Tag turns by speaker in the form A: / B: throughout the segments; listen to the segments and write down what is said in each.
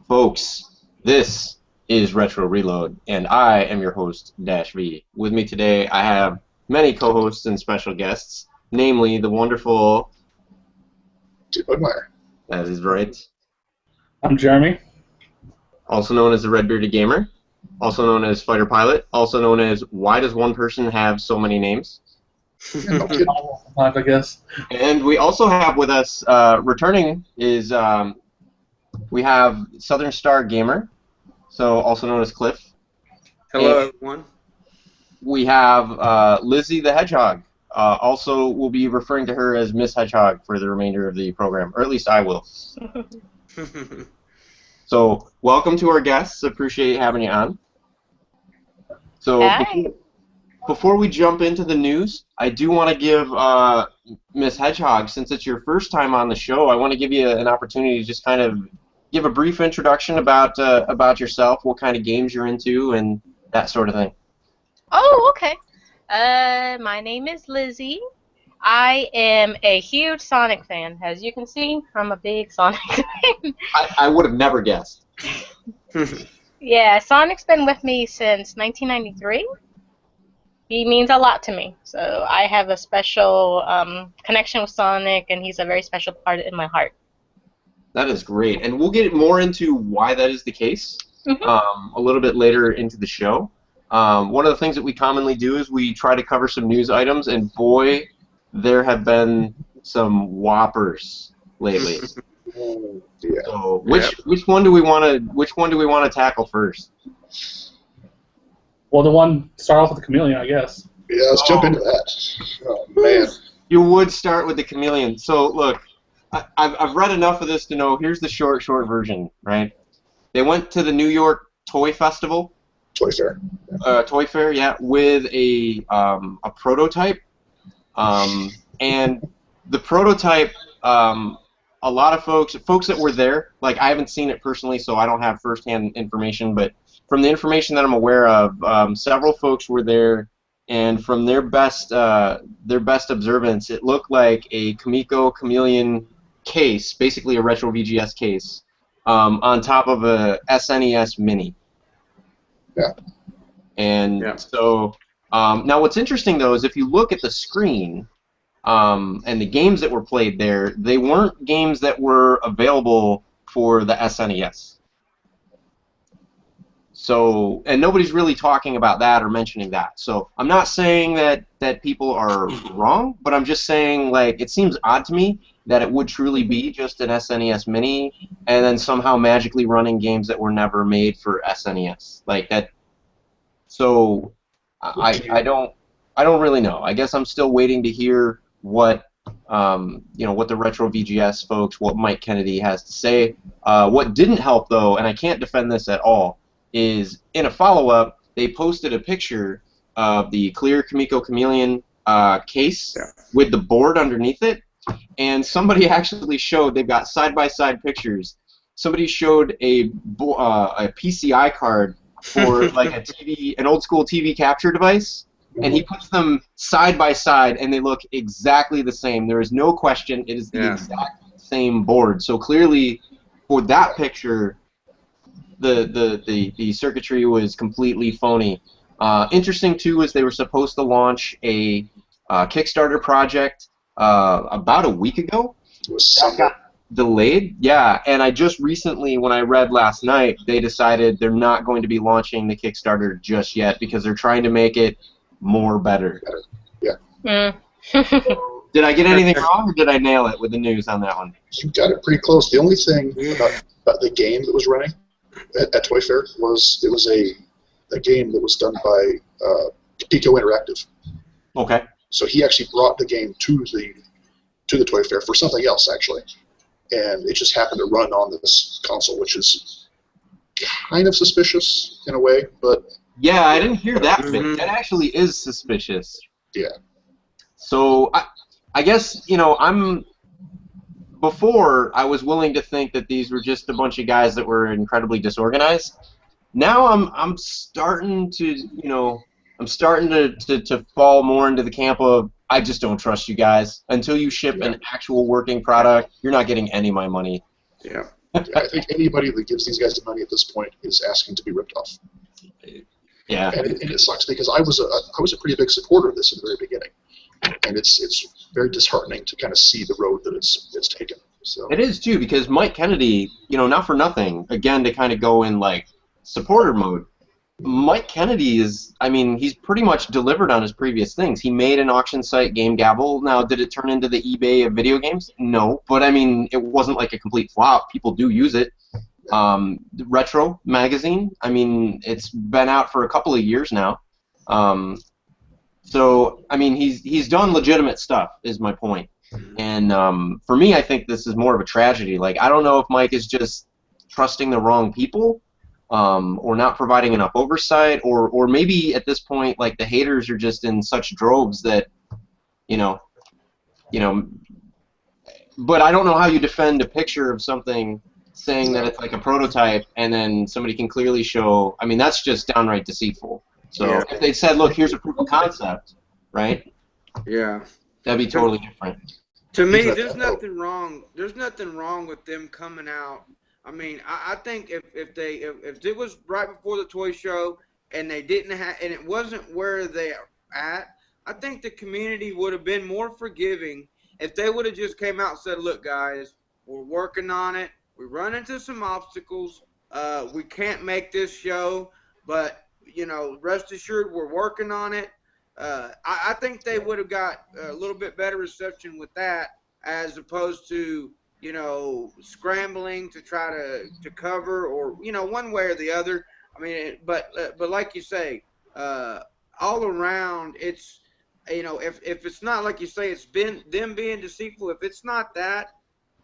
A: Folks, this is Retro Reload, and I am your host, Dash V. With me today, I have many co-hosts and special guests, namely the wonderful...
B: Pugmire.
A: That is right.
C: I'm Jeremy.
A: Also known as the Red Bearded Gamer, also known as Fighter Pilot, also known as Why Does One Person Have So Many Names?
C: I guess.
A: And we also have with us, returning, is we have Southern Star Gamer, so also known as Cliff.
D: Hello,
A: And
D: everyone.
A: we have Lizzy the Hedgehog. Also, we'll be referring to her as Miss Hedgehog for the remainder of the program, or at least I will. So, welcome to our guests. Appreciate having you on. So, before we jump into the news, I do want to give Miss Hedgehog, since it's your first time on the show, I want to give you an opportunity to just kind of give a brief introduction about yourself, what kind of games you're into, and that sort of thing.
E: Oh, okay. My name is Lizzy. I am a huge Sonic fan. As you can see, I'm a big Sonic fan.
A: I would have never guessed.
E: Yeah, Sonic's been with me since 1993. He means a lot to me. So I have a special connection with Sonic, and he's a very special part in my heart.
A: That is great. And we'll get more into why that is the case a little bit later into the show. One of the things that we commonly do is we try to cover some news items, and boy, there have been some whoppers lately.
B: Yeah.
A: So which one do we want to tackle first?
C: Well, the one start off with the chameleon, I guess.
B: Yeah, let's jump into that. Oh, man.
A: You would start with the chameleon. So look, I've read enough of this to know here's the short version, right? They went to the New York Toy Festival.
B: Toy Fair.
A: Toy Fair, yeah, with a prototype. And the prototype, a lot of folks that were there, like I haven't seen it personally, so I don't have firsthand information, but from the information that I'm aware of, several folks were there, and from their best observance, it looked like a Comico Chameleon case, basically a retro VGS case, on top of a SNES Mini.
B: Yeah.
A: And so, now what's interesting though is if you look at the screen, and the games that were played there, they weren't games that were available for the SNES. So, and nobody's really talking about that or mentioning that. So, I'm not saying that people are wrong, but I'm just saying, like, it seems odd to me that it would truly be just an SNES Mini and then somehow magically running games that were never made for SNES. Like that. So, I don't really know. I guess I'm still waiting to hear what what the Retro VGS folks, what Mike Kennedy has to say. What didn't help though, and I can't defend this at all, is in a follow-up they posted a picture of the clear Comico Chameleon case with the board underneath it, and somebody actually showed, they've got side-by-side pictures. Somebody showed a PCI card for like an old school TV capture device. And he puts them side by side, and they look exactly the same. There is no question; it is the exact same board. So clearly, for that picture, the circuitry was completely phony. Interesting too is they were supposed to launch a Kickstarter project about a week ago. That got delayed. Yeah, and I just recently, when I read last night, they decided they're not going to be launching the Kickstarter just yet because they're trying to make it more better.
B: Yeah.
A: Did I get anything wrong, or did I nail it with the news on that one?
B: You got it pretty close. The only thing about the game that was running at Toy Fair was it was a game that was done by Pico Interactive.
A: Okay.
B: So he actually brought the game to the Toy Fair for something else, actually. And it just happened to run on this console, which is kind of suspicious in a way, but...
A: Yeah, I didn't hear that bit. That actually is suspicious.
B: Yeah.
A: So, I guess, before, I was willing to think that these were just a bunch of guys that were incredibly disorganized. Now I'm starting to, to fall more into the camp of, I just don't trust you guys. Until you ship an actual working product, you're not getting any of my money.
D: Yeah.
B: I think anybody that gives these guys the money at this point is asking to be ripped off.
A: Yeah.
B: And it sucks because I was a pretty big supporter of this in the very beginning, and it's very disheartening to kind of see the road that it's taken. So
A: It is too, because Mike Kennedy, not for nothing, again to kind of go in like supporter mode. Mike Kennedy is, I mean, he's pretty much delivered on his previous things. He made an auction site, Game Gavel. Now, did it turn into the eBay of video games? No, but I mean, it wasn't like a complete flop. People do use it. Retro magazine, I mean, it's been out for a couple of years now. So, I mean, he's done legitimate stuff, is my point. And for me, I think this is more of a tragedy. Like, I don't know if Mike is just trusting the wrong people, or not providing enough oversight, or maybe at this point, like, the haters are just in such droves that, but I don't know how you defend a picture of something saying that it's like a prototype, and then somebody can clearly show, I mean, that's just downright deceitful. So
D: Yeah.
A: if they said, look, here's a proof of concept, right?
D: Yeah.
A: That'd be totally different.
D: To me, there's nothing wrong. There's nothing wrong with them coming out. I mean, I think if it was right before the toy show and they didn't have, and it wasn't where they're at, I think the community would have been more forgiving if they would have just came out and said, look, guys, we're working on it. We run into some obstacles. We can't make this show, but, rest assured we're working on it. I think they would have got a little bit better reception with that as opposed to, scrambling to try to cover or, one way or the other. I mean, but like you say, all around it's, if it's not like you say, it's been them being deceitful. If it's not that,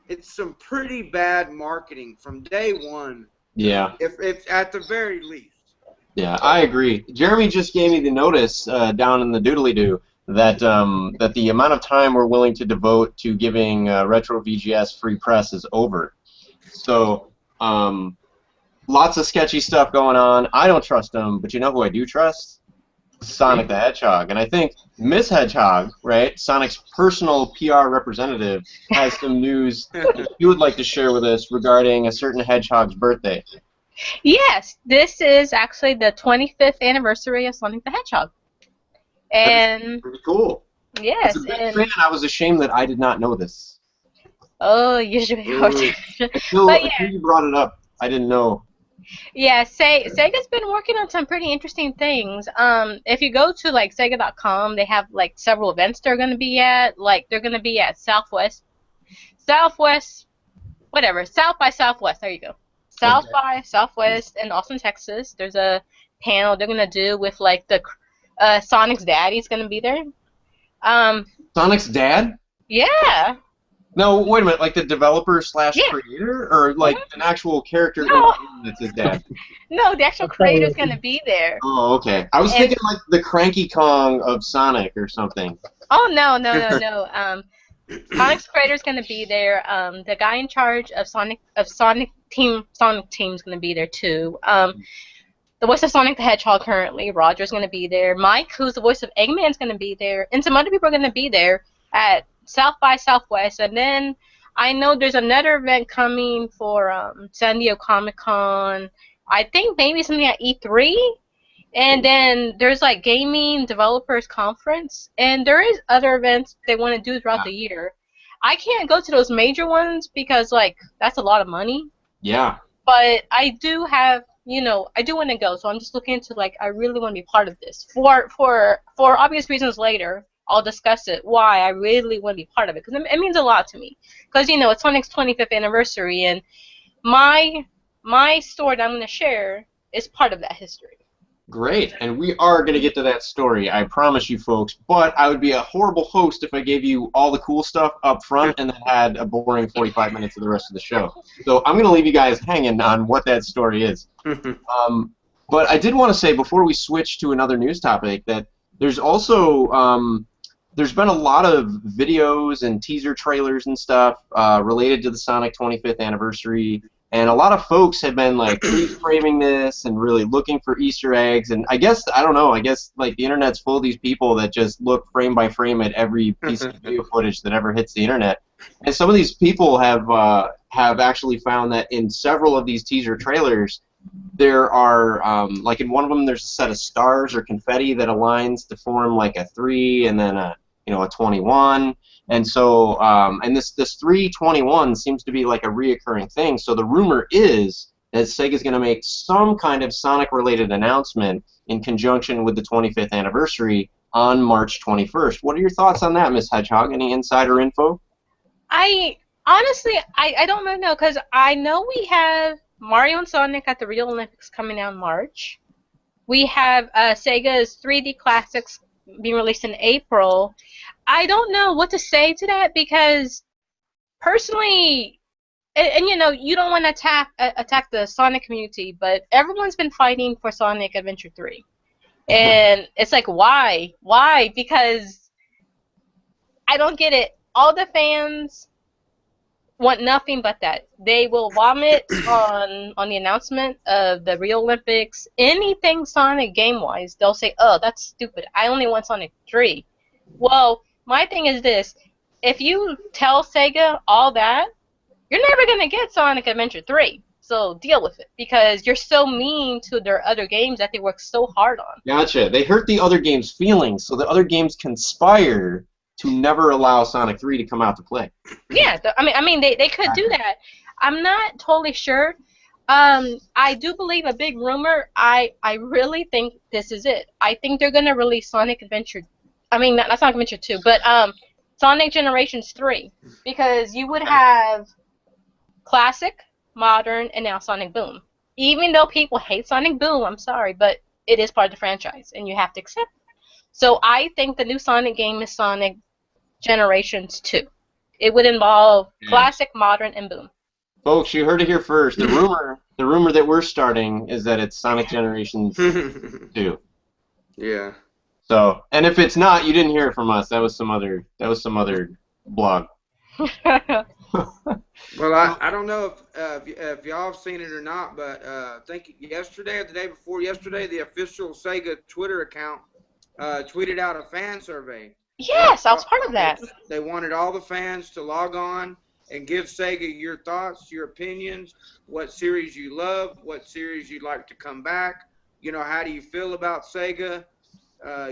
D: it's some pretty bad marketing from day one.
A: Yeah.
D: If at the very least.
A: Yeah, I agree. Jeremy just gave me the notice down in the doodly-doo that that the amount of time we're willing to devote to giving Retro VGS free press is over. So, lots of sketchy stuff going on. I don't trust them, but you know who I do trust? Sonic the Hedgehog. And I think Miss Hedgehog, right, Sonic's personal PR representative, has some news that you would like to share with us regarding a certain hedgehog's birthday.
E: Yes, this is actually the 25th anniversary of Sonic the Hedgehog. And
A: That's pretty cool.
E: yes,
A: As a big
E: and
A: fan, I was ashamed that I did not know this.
E: oh, you should be
A: Until
E: But yeah.
A: you brought it up, I didn't know.
E: Yeah, Sega's been working on some pretty interesting things. If you go to like Sega.com, they have like several events they're going to be at. Like they're going to be at South by Southwest. There you go. South by Southwest in Austin, Texas. There's a panel they're going to do with like the Sonic's daddy's going to be there.
A: Sonic's dad?
E: Yeah.
A: No, wait a minute. Like the developer slash creator, or like an actual character
E: No.
A: that's his dad?
E: No, the actual creator's going to be there.
A: Oh, okay. I was thinking like the Cranky Kong of Sonic or something.
E: Oh no. Sonic's creator's gonna be there. The guy in charge of Sonic Team's gonna be there too. The voice of Sonic the Hedgehog currently, Roger's gonna be there. Mike, who's the voice of Eggman's gonna be there, and some other people are gonna be there at South by Southwest. And then I know there's another event coming for San Diego Comic-Con. I think maybe something at E3. And then there's like gaming developers conference, and there is other events they want to do throughout the year. I can't go to those major ones because like that's a lot of money.
A: Yeah.
E: But I do have, I do want to go, so I'm just looking into like I really want to be part of this. For obvious reasons later, I'll discuss it why I really want to be part of it because it means a lot to me. Because it's Sonic's 25th anniversary, and my story that I'm going to share is part of that history.
A: Great, and we are going to get to that story, I promise you folks, but I would be a horrible host if I gave you all the cool stuff up front and then had a boring 45 minutes of the rest of the show. So I'm going to leave you guys hanging on what that story is. But I did want to say, before we switch to another news topic, that there's also, there's been a lot of videos and teaser trailers and stuff related to the Sonic 25th anniversary. And a lot of folks have been like freeze framing this and really looking for Easter eggs. And I guess, I don't know, I guess like the internet's full of these people that just look frame by frame at every piece of video footage that ever hits the internet. And some of these people have actually found that in several of these teaser trailers, there are, like in one of them, there's a set of stars or confetti that aligns to form like a 3 and then a 21. And so, and this 321 seems to be like a reoccurring thing. So the rumor is that Sega's going to make some kind of Sonic-related announcement in conjunction with the 25th anniversary on March 21st. What are your thoughts on that, Miss Hedgehog? Any insider info?
E: I honestly, I don't really know, because I know we have Mario and Sonic at the Rio Olympics coming out in March. We have Sega's 3D Classics being released in April. I don't know what to say to that, because personally, and you know, you don't want to attack the Sonic community, but everyone's been fighting for Sonic Adventure 3. And it's like, why? Why? Because I don't get it. All the fans want nothing but that. They will vomit on the announcement of the Rio Olympics. Anything Sonic game-wise, they'll say, oh, that's stupid. I only want Sonic 3. Well, my thing is this. If you tell Sega all that, you're never going to get Sonic Adventure 3. So deal with it, because you're so mean to their other games that they work so hard on.
A: Gotcha. They hurt the other game's feelings, so the other games conspire to never allow Sonic 3 to come out to play.
E: Yeah, I mean, they could do that. I'm not totally sure. I do believe a big rumor. I really think this is it. I think they're gonna release Sonic Adventure. I mean, not Sonic Adventure 2, but Sonic Generations 3, because you would have Classic, Modern, and now Sonic Boom. Even though people hate Sonic Boom, I'm sorry, but it is part of the franchise, and you have to accept it. So I think the new Sonic game is Sonic Generations 2. It would involve Classic, Modern, and Boom.
A: Folks, you heard it here first. The rumor that we're starting is that it's Sonic Generations 2.
D: Yeah.
A: So, and if it's not, you didn't hear it from us. That was some other blog.
D: Well, I don't know if y'all have seen it or not, but I think yesterday or the day before yesterday, the official Sega Twitter account tweeted out a fan survey.
E: Yes, I was part of that.
D: They wanted all the fans to log on and give Sega your thoughts, your opinions, what series you love, what series you'd like to come back. You know, how do you feel about Sega?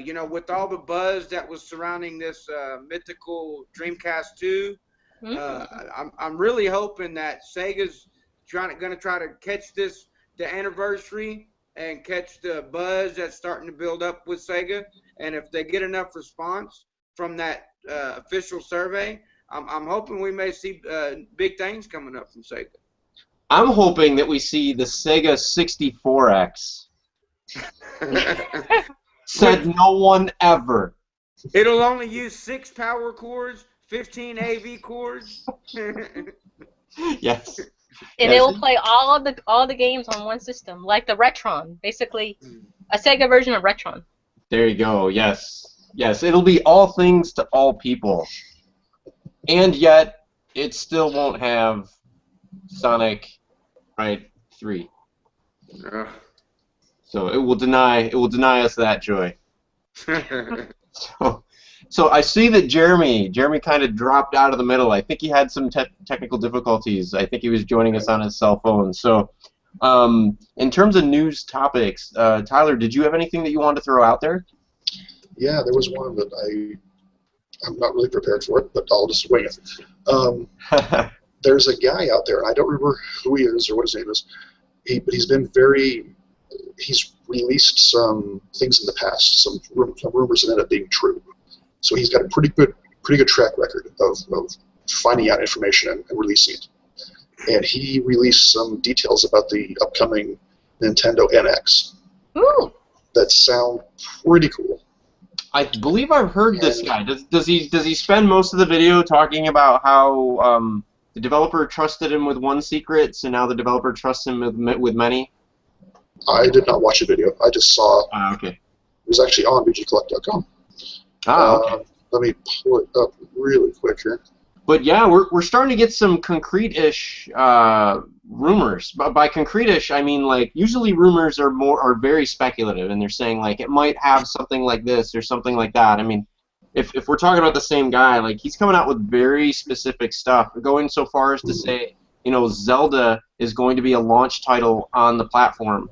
D: You know, with all the buzz that was surrounding this mythical Dreamcast 2, I'm really hoping that Sega's going to try to catch the anniversary and catch the buzz that's starting to build up with Sega. And if they get enough response from that official survey, I'm hoping we may see big things coming up from Sega.
A: I'm hoping that we see the Sega 64X. Said no one ever.
D: It'll only use 6 power cords, 15 AV cords.
A: Yes.
E: And it will play all the games on one system, like the Retron, basically a Sega version of Retron.
A: There you go. Yes. Yes, it'll be all things to all people. And yet it still won't have Sonic 3. So it will deny us that joy. So I see that Jeremy kind of dropped out of the middle. I think he had some technical difficulties. I think he was joining us on his cell phone. So in terms of news topics, Tyler, did you have anything that you wanted to throw out there?
B: Yeah, there was one that I'm not really prepared for it, but I'll just wing it. There's a guy out there, and I don't remember who he is or what his name is, but he's released some things in the past, some rumors that end up being true. So he's got a pretty good track record of finding out information and releasing it. And he released some details about the upcoming Nintendo NX.
E: Ooh.
B: That sound pretty cool.
A: I believe I've heard this guy. Does he spend most of the video talking about how the developer trusted him with one secret, so now the developer trusts him with many?
B: I did not watch a video. I just saw.
A: Okay.
B: It was actually on VGCollect.com.
A: Okay.
B: Let me pull it up really quick here.
A: But yeah, we're starting to get some concrete-ish rumors. But by concrete-ish, I mean like usually rumors are very speculative, and they're saying like it might have something like this or something like that. I mean, if we're talking about the same guy, like he's coming out with very specific stuff, going so far as to say, you know, Zelda is going to be a launch title on the platform.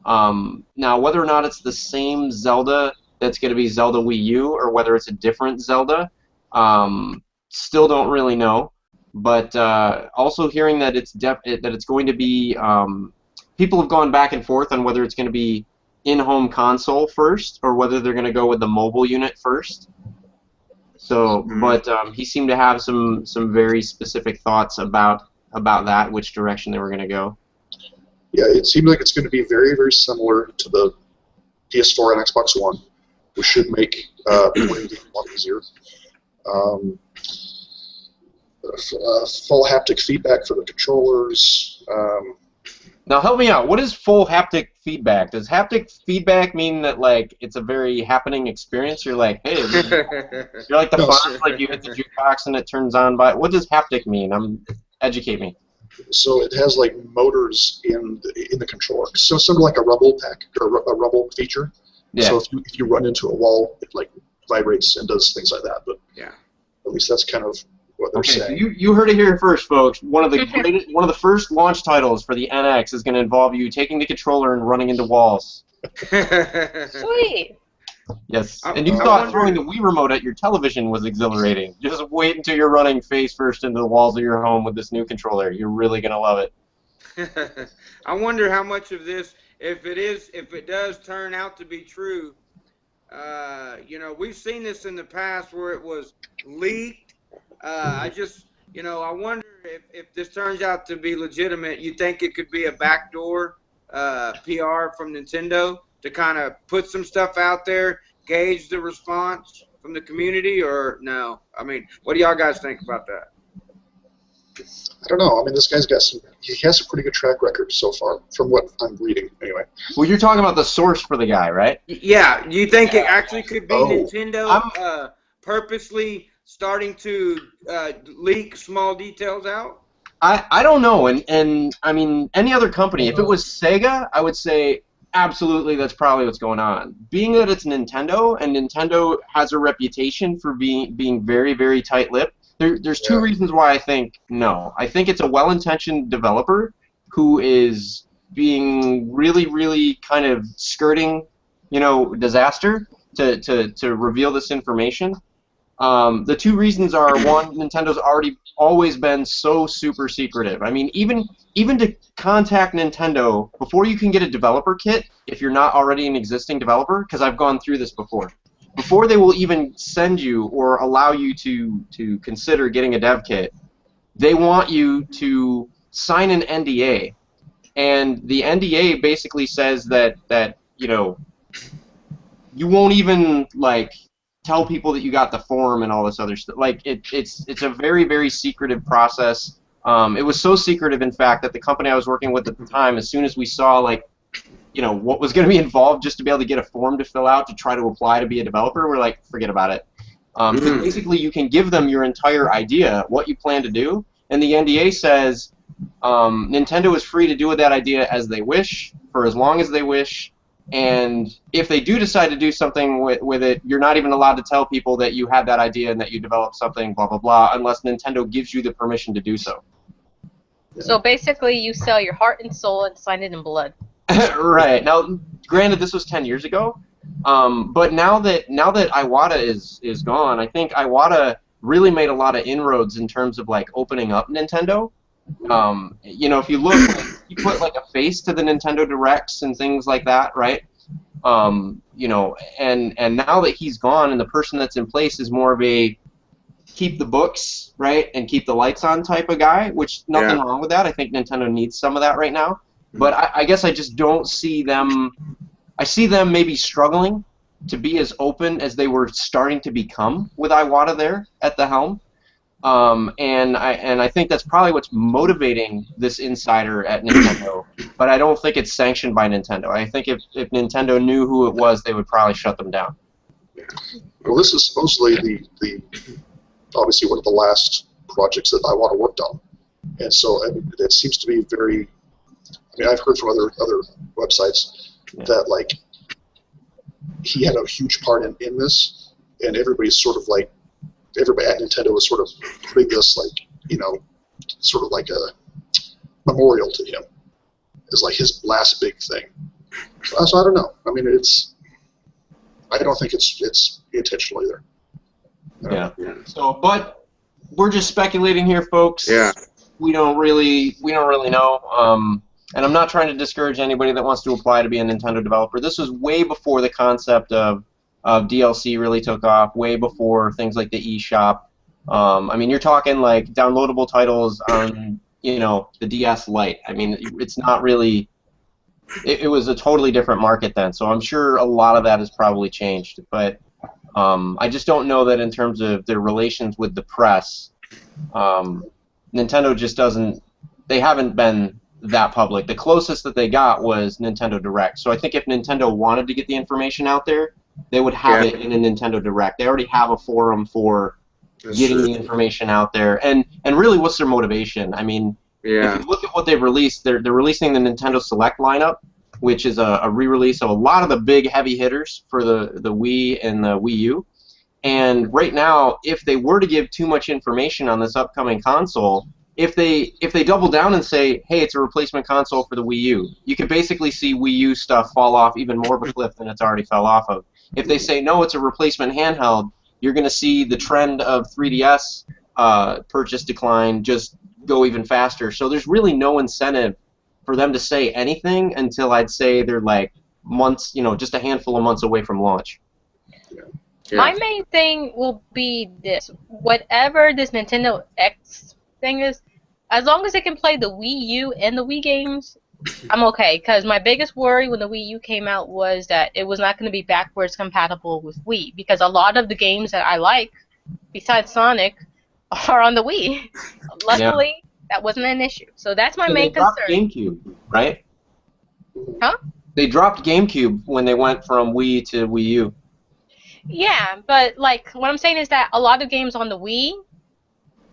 A: Now, whether or not it's the same Zelda that's going to be Zelda Wii U, or whether it's a different Zelda, still don't really know. But also hearing that it's going to be, people have gone back and forth on whether it's going to be in-home console first, or whether they're going to go with the mobile unit first. So, but he seemed to have some very specific thoughts about that, which direction they were going to go.
B: Yeah, it seems like it's going to be very, very similar to the PS4 and Xbox One, which should make playing games a lot easier. Full haptic feedback for the controllers.
A: Now help me out. What is full haptic feedback? Does haptic feedback mean that like it's a very happening experience? You're like, hey, you're like the Fonz, like you hit the jukebox and it turns on. By what does haptic mean? Educate me.
B: So it has like motors in the controller, so sort of like a rumble pack or a rumble feature.
A: Yeah.
B: So if you run into a wall, it like vibrates and does things like that. But
D: yeah,
B: at least that's kind of what they're saying.
A: So you heard it here first, folks. One of the first launch titles for the NX is going to involve you taking the controller and running into walls.
E: Sweet.
A: Yes, and you thought throwing the Wii remote at your television was exhilarating. Just wait until you're running face first into the walls of your home with this new controller. You're really gonna love it.
D: I wonder how much of this, if it does turn out to be true. You know, we've seen this in the past where it was leaked. I wonder if this turns out to be legitimate. You think it could be a backdoor PR from Nintendo to kind of put some stuff out there, gauge the response from the community, or no? I mean, what do y'all guys think about that?
B: I don't know. I mean, this guy's he has a pretty good track record so far, from what I'm reading, anyway.
A: Well, you're talking about the source for the guy, right?
D: Yeah. Do you think it actually could be Nintendo purposely starting to leak small details out?
A: I don't know, and I mean, any other company, if it was Sega, I would say absolutely that's probably what's going on. Being that it's Nintendo, and Nintendo has a reputation for being very, very tight-lipped, there's two reasons why I think no. I think it's a well-intentioned developer who is being really, really kind of skirting, you know, disaster to reveal this information. The two reasons are, one, Nintendo's always been so super secretive. I mean, even to contact Nintendo before you can get a developer kit, if you're not already an existing developer, because I've gone through this before they will even send you or allow you to consider getting a dev kit, they want you to sign an NDA, and the NDA basically says that you know, you won't even like tell people that you got the form and all this other stuff. Like it's a very, very secretive process. It was so secretive, in fact, that the company I was working with at the time, as soon as we saw like, you know, what was going to be involved just to be able to get a form to fill out to try to apply to be a developer, we're like, forget about it. Basically, you can give them your entire idea, what you plan to do, and the NDA says Nintendo is free to do with that idea as they wish, for as long as they wish. And if they do decide to do something with it, you're not even allowed to tell people that you had that idea and that you developed something, blah, blah, blah, unless Nintendo gives you the permission to do so.
E: So basically, you sell your heart and soul and sign it in blood.
A: Right. Now, granted, this was 10 years ago, but now that Iwata is gone, I think Iwata really made a lot of inroads in terms of like opening up Nintendo. You know, if you look, like, you put like a face to the Nintendo Directs and things like that, right? You know, and now that he's gone, and the person that's in place is more of a keep the books, right, and keep the lights on type of guy, which nothing wrong with that. I think Nintendo needs some of that right now. But I guess I just don't see them. I see them maybe struggling to be as open as they were starting to become with Iwata there at the helm. And I think that's probably what's motivating this insider at Nintendo. But I don't think it's sanctioned by Nintendo. I think if Nintendo knew who it was, they would probably shut them down.
B: Well, this is supposedly the obviously one of the last projects that I want to work on. And so it seems to be very. I mean, I've heard from other websites that like he had a huge part in this, and everybody's sort of like everybody at Nintendo was sort of putting this like sort of like a memorial to him as like his last big thing. So I don't know. I mean, I don't think it's intentional either.
A: Yeah. So, but we're just speculating here, folks.
D: Yeah.
A: We don't really know. And I'm not trying to discourage anybody that wants to apply to be a Nintendo developer. This was way before the concept of DLC really took off. Way before things like the eShop. I mean, you're talking like downloadable titles on the DS Lite. I mean, it's not really. It was a totally different market then. So I'm sure a lot of that has probably changed. But I just don't know that in terms of their relations with the press, Nintendo just doesn't. They haven't been that public. The closest that they got was Nintendo Direct. So I think if Nintendo wanted to get the information out there, they would have it in a Nintendo Direct. They already have a forum for getting the information out there. And really, what's their motivation? I mean, if you look at what they've released, they're releasing the Nintendo Select lineup, which is a re-release of a lot of the big heavy hitters for the Wii and the Wii U. And right now, if they were to give too much information on this upcoming console, if they double down and say, hey, it's a replacement console for the Wii U, you could basically see Wii U stuff fall off even more of a cliff than it's already fell off of. If they say, no, it's a replacement handheld, you're going to see the trend of 3DS purchase decline just go even faster. So there's really no incentive for them to say anything until I'd say they're like months, just a handful of months away from launch.
E: Yeah. My main thing will be this. Whatever this Nintendo X thing is, as long as it can play the Wii U and the Wii games, I'm okay. Because my biggest worry when the Wii U came out was that it was not going to be backwards compatible with Wii. Because a lot of the games that I like, besides Sonic, are on the Wii. Luckily, that wasn't an issue. So that's my main concern.
A: They dropped GameCube, right?
E: Huh?
A: They dropped GameCube when they went from Wii to Wii U.
E: Yeah, but like what I'm saying is that a lot of games on the Wii,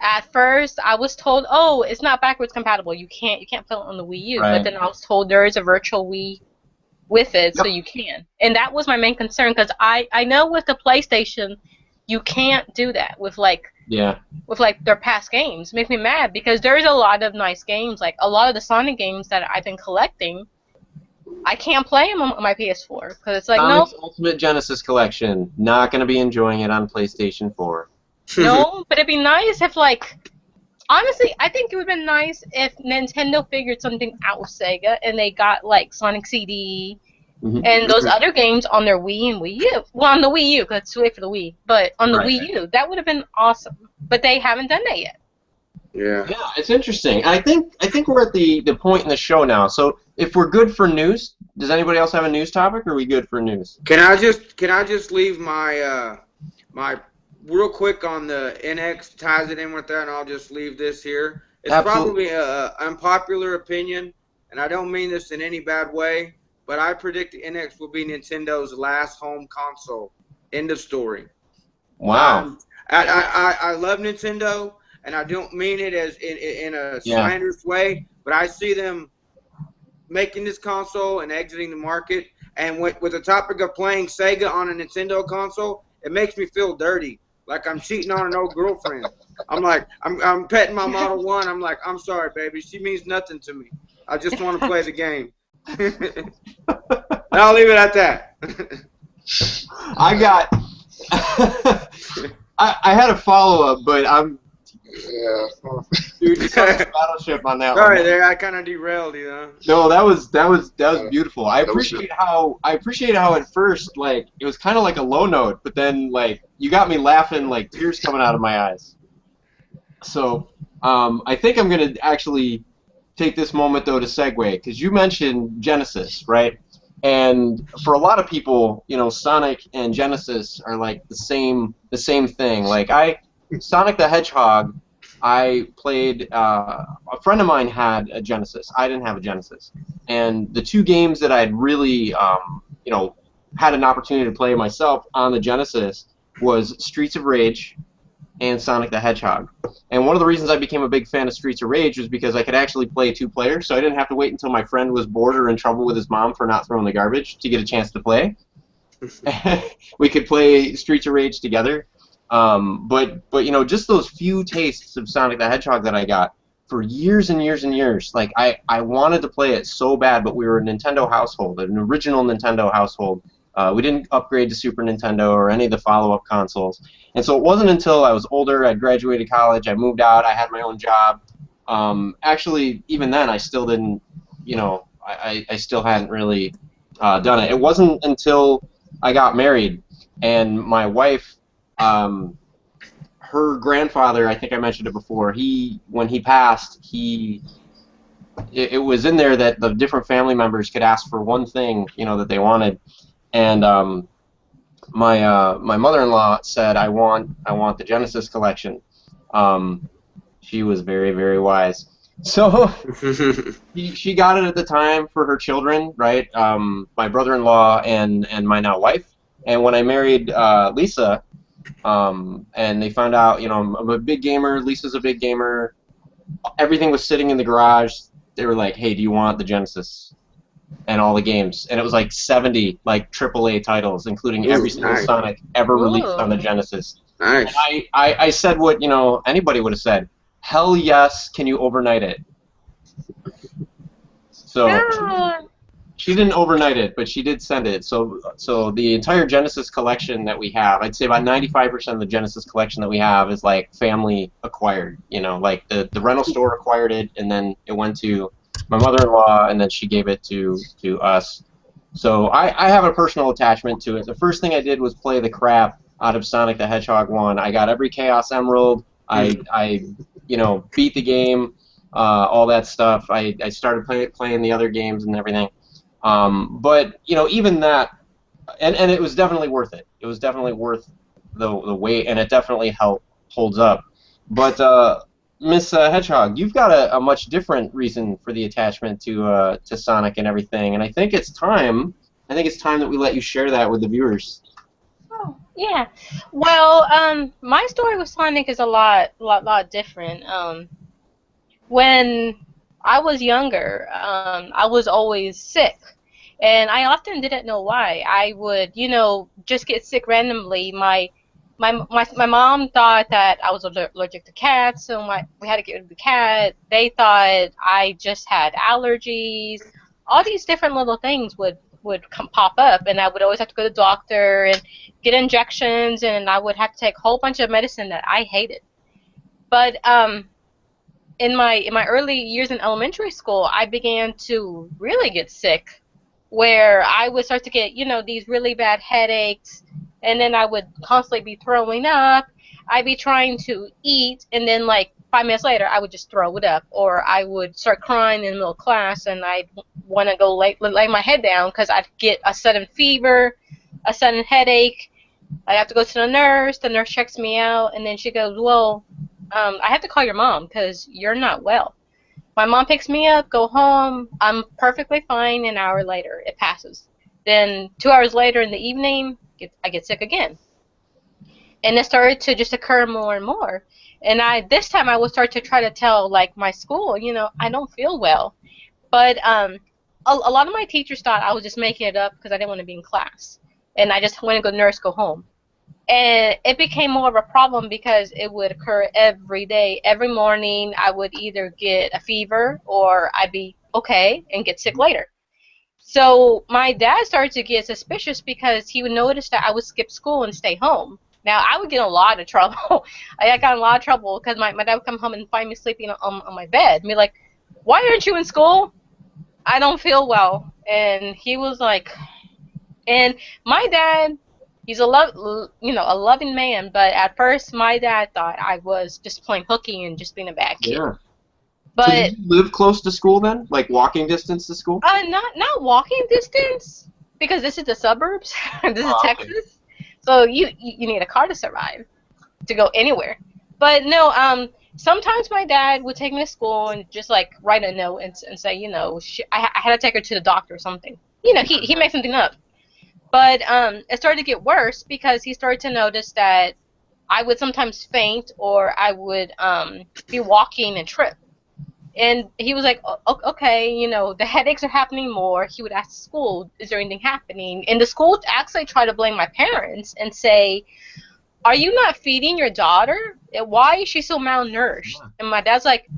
E: at first I was told, oh, it's not backwards compatible. You can't play it on the Wii U.
A: Right.
E: But then I was told there is a virtual Wii with it, so you can. And that was my main concern because I know with the PlayStation, you can't do that with like their past games. It makes me mad because there's a lot of nice games, like a lot of the Sonic games that I've been collecting. I can't play them on my PS4 because it's like
A: Sonic's
E: no.
A: Ultimate Genesis Collection. Not going to be enjoying it on PlayStation 4.
E: No, but it'd be nice if honestly, I think it would have been nice if Nintendo figured something out with Sega and they got like Sonic CD and those other games on their Wii and Wii U. Well, on the Wii U because it's too late for the Wii, but on the Wii U, that would have been awesome. But they haven't done that yet.
A: Yeah, it's interesting. I think we're at the point in the show now. So if we're good for news, does anybody else have a news topic, or are we good for news?
D: Can I just leave my my real quick on the NX, ties it in with that, and I'll just leave this here. It's probably an unpopular opinion, and I don't mean this in any bad way, but I predict the NX will be Nintendo's last home console. End of story.
A: Wow.
D: I love Nintendo. And I don't mean it as in a slanderous way, but I see them making this console and exiting the market. And with the topic of playing Sega on a Nintendo console, it makes me feel dirty, like I'm cheating on an old girlfriend. I'm like, I'm petting my Model 1. I'm like, I'm sorry, baby. She means nothing to me. I just want to play the game. I'll leave it at that.
A: I had a follow-up, but I'm...
B: Yeah.
A: Dude, you saw this battleship on that
D: Sorry,
A: one.
D: there I kind of derailed you, though.
A: No, that was beautiful. I appreciate how at first it was kind of like a low note, but then you got me laughing, tears coming out of my eyes. So I think I'm gonna actually take this moment though to segue because you mentioned Genesis, right? And for a lot of people, Sonic and Genesis are like the same thing. Sonic the Hedgehog, I played, a friend of mine had a Genesis. I didn't have a Genesis. And the two games that I'd really, had an opportunity to play myself on the Genesis was Streets of Rage and Sonic the Hedgehog. And one of the reasons I became a big fan of Streets of Rage was because I could actually play 2 players, so I didn't have to wait until my friend was bored or in trouble with his mom for not throwing the garbage to get a chance to play. We could play Streets of Rage together. But you know, just those few tastes of Sonic the Hedgehog that I got for years and years and years. Like I wanted to play it so bad, but we were a Nintendo household, an original Nintendo household. We didn't upgrade to Super Nintendo or any of the follow-up consoles. And so it wasn't until I was older, I graduated college, I moved out, I had my own job. Actually, even then, I still didn't, you know, I still hadn't really done it. It wasn't until I got married and my wife, her grandfather, I think I mentioned it before, when he passed, it was in there that the different family members could ask for one thing, you know, that they wanted. And my mother-in-law said, I want the Genesis collection. She was very, very wise. So she got it at the time for her children, right? My brother-in-law and my now wife. And when I married Lisa, and they found out, you know, I'm a big gamer, Lisa's a big gamer, everything was sitting in the garage. They were like, hey, do you want the Genesis? And all the games, and it was like 70 like AAA titles, including every single
D: nice.
A: Sonic ever released on the Genesis.
D: Nice.
A: And I said what, you know, anybody would have said. Hell yes, can you overnight it? So she didn't overnight it, but she did send it. So the entire Genesis collection that we have, I'd say about 95% of the Genesis collection that we have is like family acquired. You know, like the rental store acquired it, and then it went to my mother-in-law, and then she gave it to us. So I have a personal attachment to it. The first thing I did was play the crap out of Sonic the Hedgehog 1. I got every Chaos Emerald. I you know, beat the game, all that stuff. I started playing the other games and everything. But you know, even that, and it was definitely worth it. It was definitely worth the wait, and it definitely holds up. But Miss Hedgehog, you've got a much different reason for the attachment to Sonic and everything, and I think it's time. I think it's time that we let you share that with the viewers.
E: Oh, yeah. Well, my story with Sonic is a lot different. When I was younger, I was always sick, and I often didn't know why. I would, you know, just get sick randomly. My mom thought that I was allergic to cats, so we had to get rid of the cat. They thought I just had allergies. All these different little things would pop up, and I would always have to go to the doctor and get injections, and I would have to take a whole bunch of medicine that I hated. But in my early years in elementary school, I began to really get sick, where I would start to get, you know, these really bad headaches, and then I would constantly be throwing up. I'd be trying to eat, and then like 5 minutes later, I would just throw it up, or I would start crying in the middle of class, and I'd want to go lay my head down because I'd get a sudden fever, a sudden headache. I'd have to go to the nurse. The nurse checks me out, and then she goes, well, I have to call your mom because you're not well. My mom picks me up, go home. I'm perfectly fine. An hour later, it passes. Then 2 hours later in the evening, I get sick again. And it started to just occur more and more. And this time I would start to try to tell like my school, you know, I don't feel well. But a lot of my teachers thought I was just making it up because I didn't want to be in class. And I just wanted to go nurse, go home. And it became more of a problem because it would occur every day. Every morning I would either get a fever or I'd be okay and get sick later. So my dad started to get suspicious because he would notice that I would skip school and stay home. Now, I would get in a lot of trouble. I got in a lot of trouble because my dad would come home and find me sleeping on my bed and be like, why aren't you in school? I don't feel well. And he was like, and my dad, he's a loving man, but at first my dad thought I was just playing hooky and just being a bad kid.
A: Yeah.
E: But
A: so did you live close to school then? Like walking distance to school?
E: Not walking distance, because this is the suburbs. This is
A: okay.
E: Texas. So you need a car to survive, to go anywhere. But no, sometimes my dad would take me to school and just like write a note and say, you know, I had to take her to the doctor or something. You know, he made something up. But it started to get worse because he started to notice that I would sometimes faint, or I would be walking and trip. And he was like, okay, you know, the headaches are happening more. He would ask the school, is there anything happening? And the school actually tried to blame my parents and say, are you not feeding your daughter? Why is she so malnourished? And my dad's like,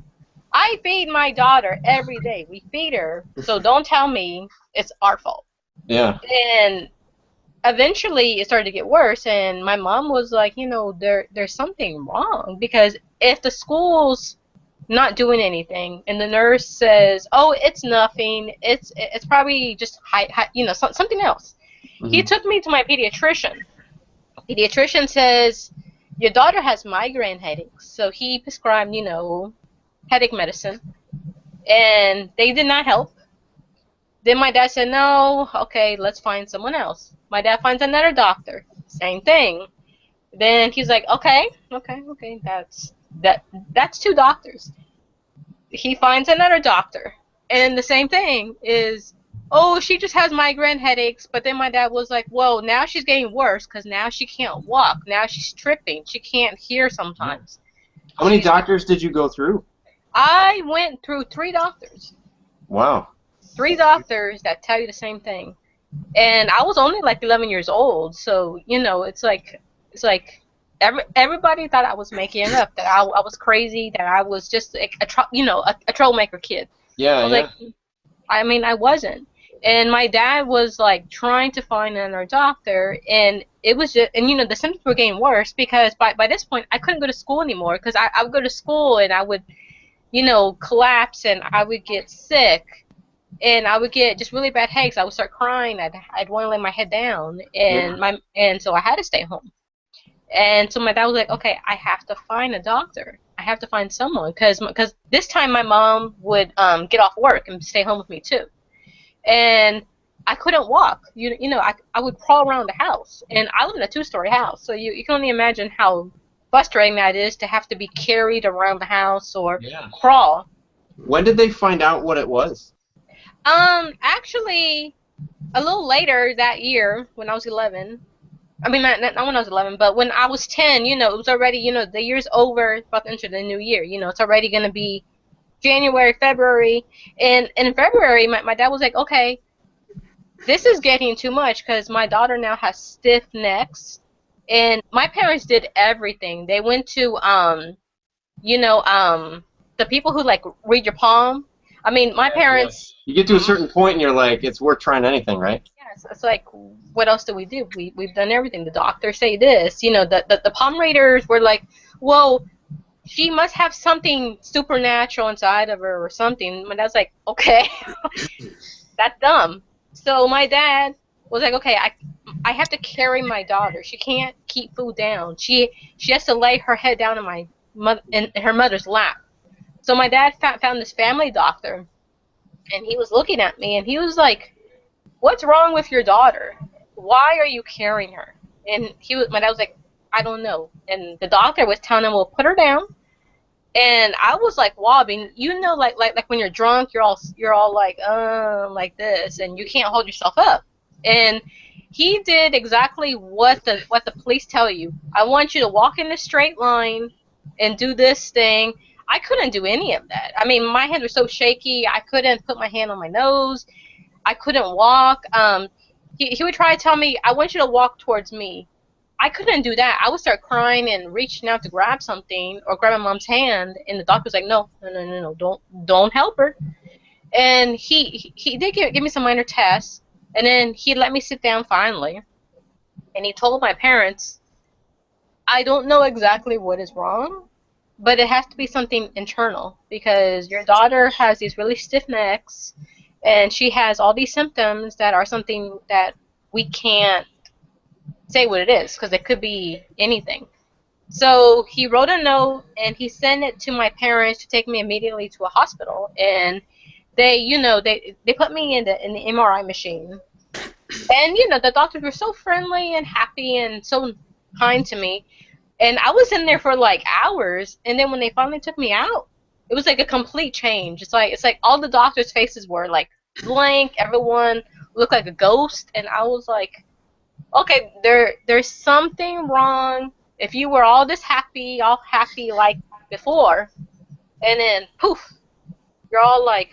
E: I feed my daughter every day. We feed her. So don't tell me it's our fault.
A: Yeah.
E: And eventually it started to get worse, and my mom was like, you know, there's something wrong, because if the school's not doing anything and the nurse says, oh, it's nothing, it's probably just you know, something else. He took me to my pediatrician. Pediatrician says your daughter has migraine headaches, so he prescribed, you know, headache medicine, and they did not help. Then my dad said, no, okay, let's find someone else. My dad finds another doctor, same thing. Then he's like, okay, that's two doctors. He finds another doctor, and the same thing is, oh, she just has migraine headaches. But then my dad was like, whoa, now she's getting worse because now she can't walk. Now she's tripping. She can't hear sometimes.
A: How many doctors did you go through?
E: I went through 3 doctors.
A: Wow.
E: 3 doctors that tell you the same thing. And I was only like 11 years old, so, you know, it's like everybody thought I was making it up, that I was crazy, that I was just like a troublemaker kid.
A: Yeah,
E: I was like, I mean, I wasn't. And my dad was like trying to find another doctor, and it was just, and you know, the symptoms were getting worse because by this point I couldn't go to school anymore, because I would go to school and I would, you know, collapse, and I would get sick. And I would get just really bad headaches. I would start crying. I'd want to lay my head down, and so I had to stay home. And so my dad was like, okay, I have to find a doctor. I have to find someone, because this time my mom would get off work and stay home with me too. And I couldn't walk. You know, I would crawl around the house, and I live in a 2-story house, so you can only imagine how frustrating that is, to have to be carried around the house or crawl.
A: When did they find out what it was?
E: Actually, a little later that year, when I was 11, I mean, not when I was 11, but when I was 10, you know, it was already, you know, the year's over, about to enter the new year, you know, it's already going to be January, February, and in February, my dad was like, okay, this is getting too much, because my daughter now has stiff necks, and my parents did everything. They went to, you know, the people who, like, read your palm. I mean, my parents...
A: You get to a certain point and you're like, it's worth trying anything, right?
E: Yeah, it's like, what else do we do? We've done everything. The doctors say this. You know, the palm readers were like, well, she must have something supernatural inside of her or something. My dad's like, okay, that's dumb. So my dad was like, okay, I have to carry my daughter. She can't keep food down. She has to lay her head down in her mother's lap. So my dad found this family doctor, and he was looking at me, and he was like, what's wrong with your daughter? Why are you carrying her? And my dad was like, I don't know. And the doctor was telling him, well, put her down. And I was like wobbling, you know, like when you're drunk, you're all like this, and you can't hold yourself up. And he did exactly what the police tell you. I want you to walk in a straight line and do this thing. I couldn't do any of that. I mean, my hands were so shaky, I couldn't put my hand on my nose. I couldn't walk. He would try to tell me, I want you to walk towards me. I couldn't do that. I would start crying and reaching out to grab something or grab my mom's hand, and the doctor was like, no, don't help her. And he did give me some minor tests, and then he let me sit down finally, and he told my parents, I don't know exactly what is wrong, but it has to be something internal, because your daughter has these really stiff necks, and she has all these symptoms that are something that we can't say what it is, because it could be anything. So he wrote a note, and he sent it to my parents to take me immediately to a hospital, and they put me in the MRI machine. And the doctors were so friendly and happy and so kind to me. And I was in there for like hours, and then when they finally took me out, it was like a complete change. It's like all the doctors' faces were like blank. Everyone looked like a ghost, and I was like, okay, there's something wrong. if you were all happy like before, and then poof, you're all like,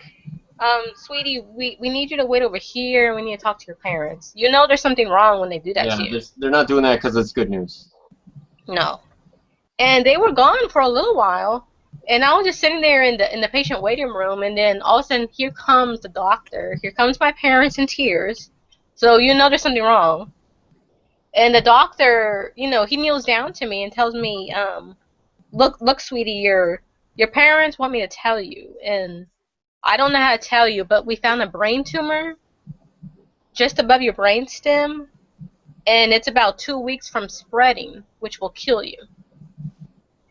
E: sweetie, we need you to wait over here, and we need to talk to your parents. You know there's something wrong when they do that
A: Yeah,
E: to you.
A: they're not doing that because it's good news.
E: No. And they were gone for a little while, and I was just sitting there in the patient waiting room, and then all of a sudden, here comes the doctor. Here comes my parents in tears. So you know there's something wrong. And the doctor, he kneels down to me and tells me, look, sweetie, your parents want me to tell you, and I don't know how to tell you, but we found a brain tumor just above your brainstem, and it's about 2 weeks from spreading, which will kill you.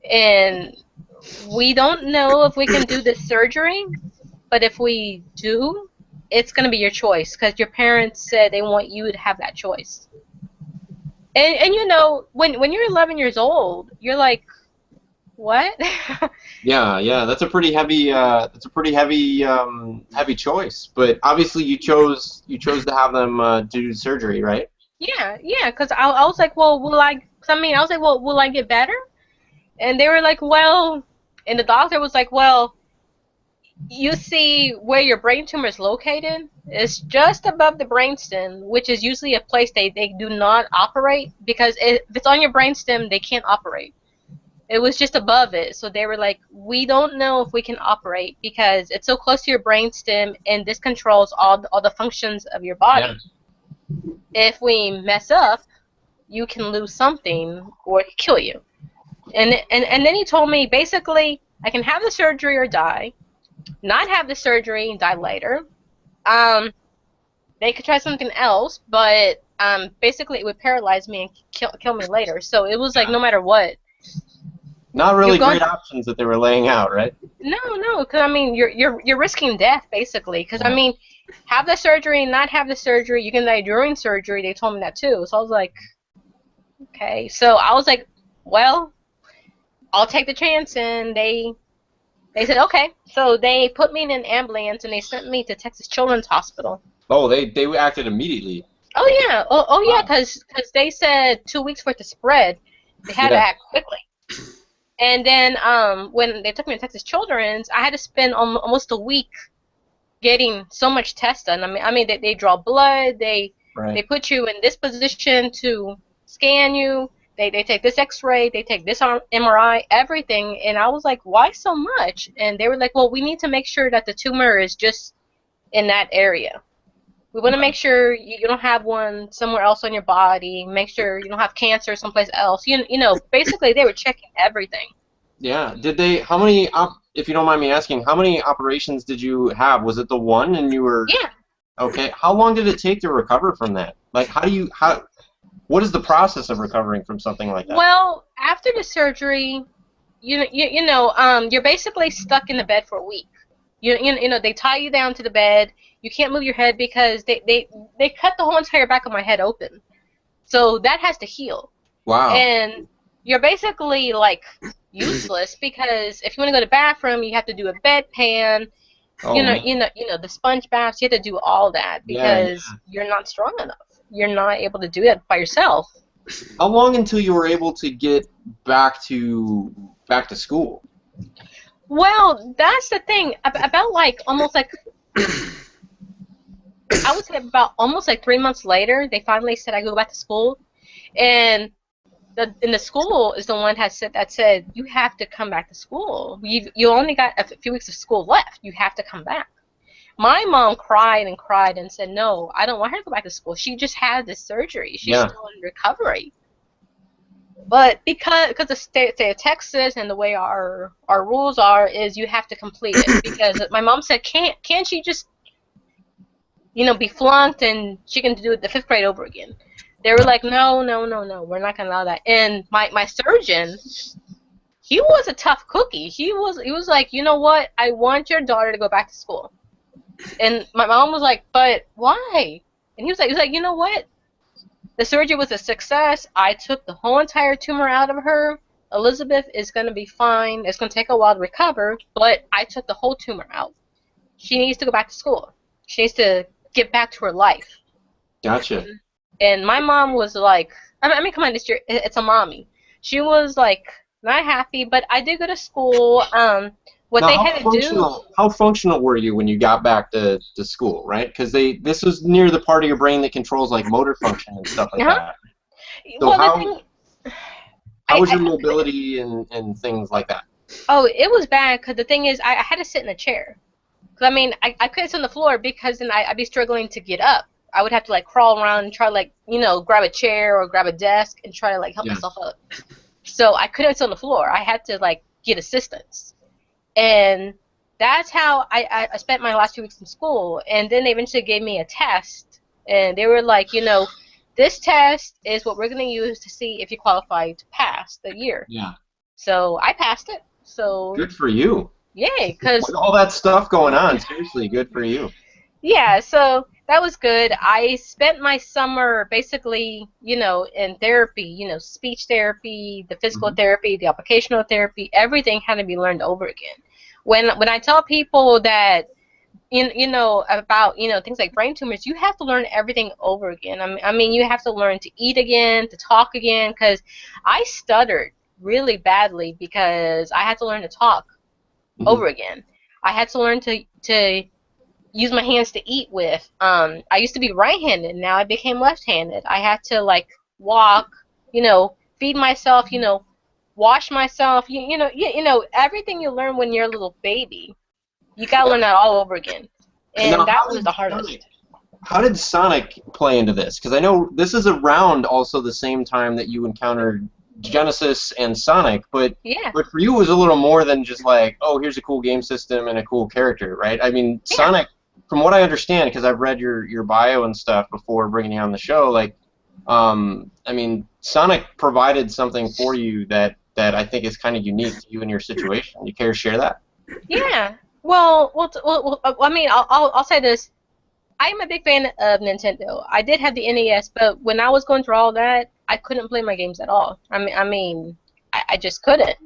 E: And we don't know if we can do this surgery, but if we do, it's going to be your choice, because your parents said they want you to have that choice. And when you're 11 years old, you're like, what?
A: Yeah, that's a pretty heavy heavy choice. But obviously you chose to have them do surgery, right?
E: Yeah, because I was like, well, I was like, well, will I get better? And they were like, well, and the doctor was like, well, you see where your brain tumor is located? It's just above the brainstem, which is usually a place they do not operate, because if it's on your brainstem, they can't operate. It was just above it, so they were like, we don't know if we can operate because it's so close to your brainstem, and this controls all the functions of your body.
A: Yeah.
E: If we mess up, you can lose something or kill you. And then he told me, basically, I can have the surgery or die, not have the surgery and die later. They could try something else, but basically it would paralyze me and kill me later. So it was like, no matter what.
A: Not really great options that they were laying out, right?
E: No, because I mean, you're risking death basically. Because I mean, have the surgery and not have the surgery, you can die during surgery. They told me that too. So I was like, okay. So I was like, well, I'll take the chance, and they said okay. So they put me in an ambulance and they sent me to Texas Children's Hospital.
A: Oh, they acted immediately.
E: Oh yeah, yeah, because they said 2 weeks for it to spread. They had to act quickly. And then when they took me to Texas Children's, I had to spend almost a week getting so much tests done. I mean they draw blood, they put you in this position to scan you. They take this X-ray, they take this MRI, everything. And I was like, why so much? And they were like, well, we need to make sure that the tumor is just in that area. We want to make sure you don't have one somewhere else on your body. Make sure you don't have cancer someplace else. You know, basically they were checking everything.
A: Yeah. Did they? How many? If you don't mind me asking, how many operations did you have? Was it the one, and you were?
E: Yeah.
A: Okay. How long did it take to recover from that? Like, what is the process of recovering from something like that?
E: Well, after the surgery, you're basically stuck in the bed for a week. You know, they tie you down to the bed. You can't move your head because they cut the whole entire back of my head open. So that has to heal.
A: Wow.
E: And you're basically like useless because if you want to go to the bathroom, you have to do a bedpan.
A: Oh,
E: you know the sponge baths. You have to do all that because you're not strong enough. You're not able to do it by yourself.
A: How long until you were able to get back to school?
E: Well, that's the thing. About like almost like I would say about almost like 3 months later, they finally said I go back to school, and the school is the one that said you have to come back to school. You only got a few weeks of school left. You have to come back. My mom cried and cried and said, no, I don't want her to go back to school. She just had this surgery. She's still in recovery. But because the state of Texas and the way our rules are is you have to complete it. Because my mom said, can't she just be flunked and she can do it the 5th grade over again? They were like, no, we're not gonna allow that. And my surgeon, he was a tough cookie. He was like, you know what? I want your daughter to go back to school. And my mom was like, but why? And he was like, you know what? The surgery was a success. I took the whole entire tumor out of her. Elizabeth is going to be fine. It's going to take a while to recover, but I took the whole tumor out. She needs to go back to school. She needs to get back to her life.
A: Gotcha.
E: And my mom was like, I mean, come on, it's a mommy. she was like not happy, but I did go to school. What
A: Now,
E: they had to do.
A: how functional were you when you got back to school, right? Because this was near the part of your brain that controls like motor function and stuff like
E: Uh-huh.
A: that. So
E: Well, the thing.
A: how was your
E: I
A: mobility and things like that?
E: Oh, it was bad because the thing is, I had to sit in a chair. 'Cause, I mean, I couldn't sit on the floor because then I'd be struggling to get up. I would have to like crawl around and try to like, grab a chair or grab a desk and try to like help
A: Yeah.
E: myself up. So I couldn't sit on the floor. I had to like get assistance. And that's how I spent my last 2 weeks in school. And then they eventually gave me a test. And they were like, this test is what we're going to use to see if you qualify to pass the year.
A: Yeah.
E: So I passed it. So
A: Good for you.
E: yay, because
A: With all that stuff going on, seriously, good for you.
E: yeah, so that was good. I spent my summer basically, in therapy, speech therapy, the physical therapy, the occupational therapy, everything had to be learned over again. When I tell people that about things like brain tumors, you have to learn everything over again. I mean you have to learn to eat again, to talk again, because I stuttered really badly because I had to learn to talk over again. I had to learn to use my hands to eat with. I used to be right-handed, now I became left-handed. I had to like walk, feed myself, wash myself. Everything you learn when you're a little baby. You gotta learn that all over again, and
A: Now,
E: that was the hardest.
A: How did Sonic play into this? Because I know this is around also the same time that you encountered Genesis and Sonic, but
E: Yeah.
A: but for you it was a little more than just like, oh, here's a cool game system and a cool character, right? I mean,
E: Yeah.
A: Sonic, from what I understand, because I've read your bio and stuff before bringing you on the show, like, I mean, Sonic provided something for you that I think is kind of unique to you and your situation. You care to share that?
E: Yeah. Well, I mean, I'll say this. I'm a big fan of Nintendo. I did have the NES, but when I was going through all that, I couldn't play my games at all. I just couldn't.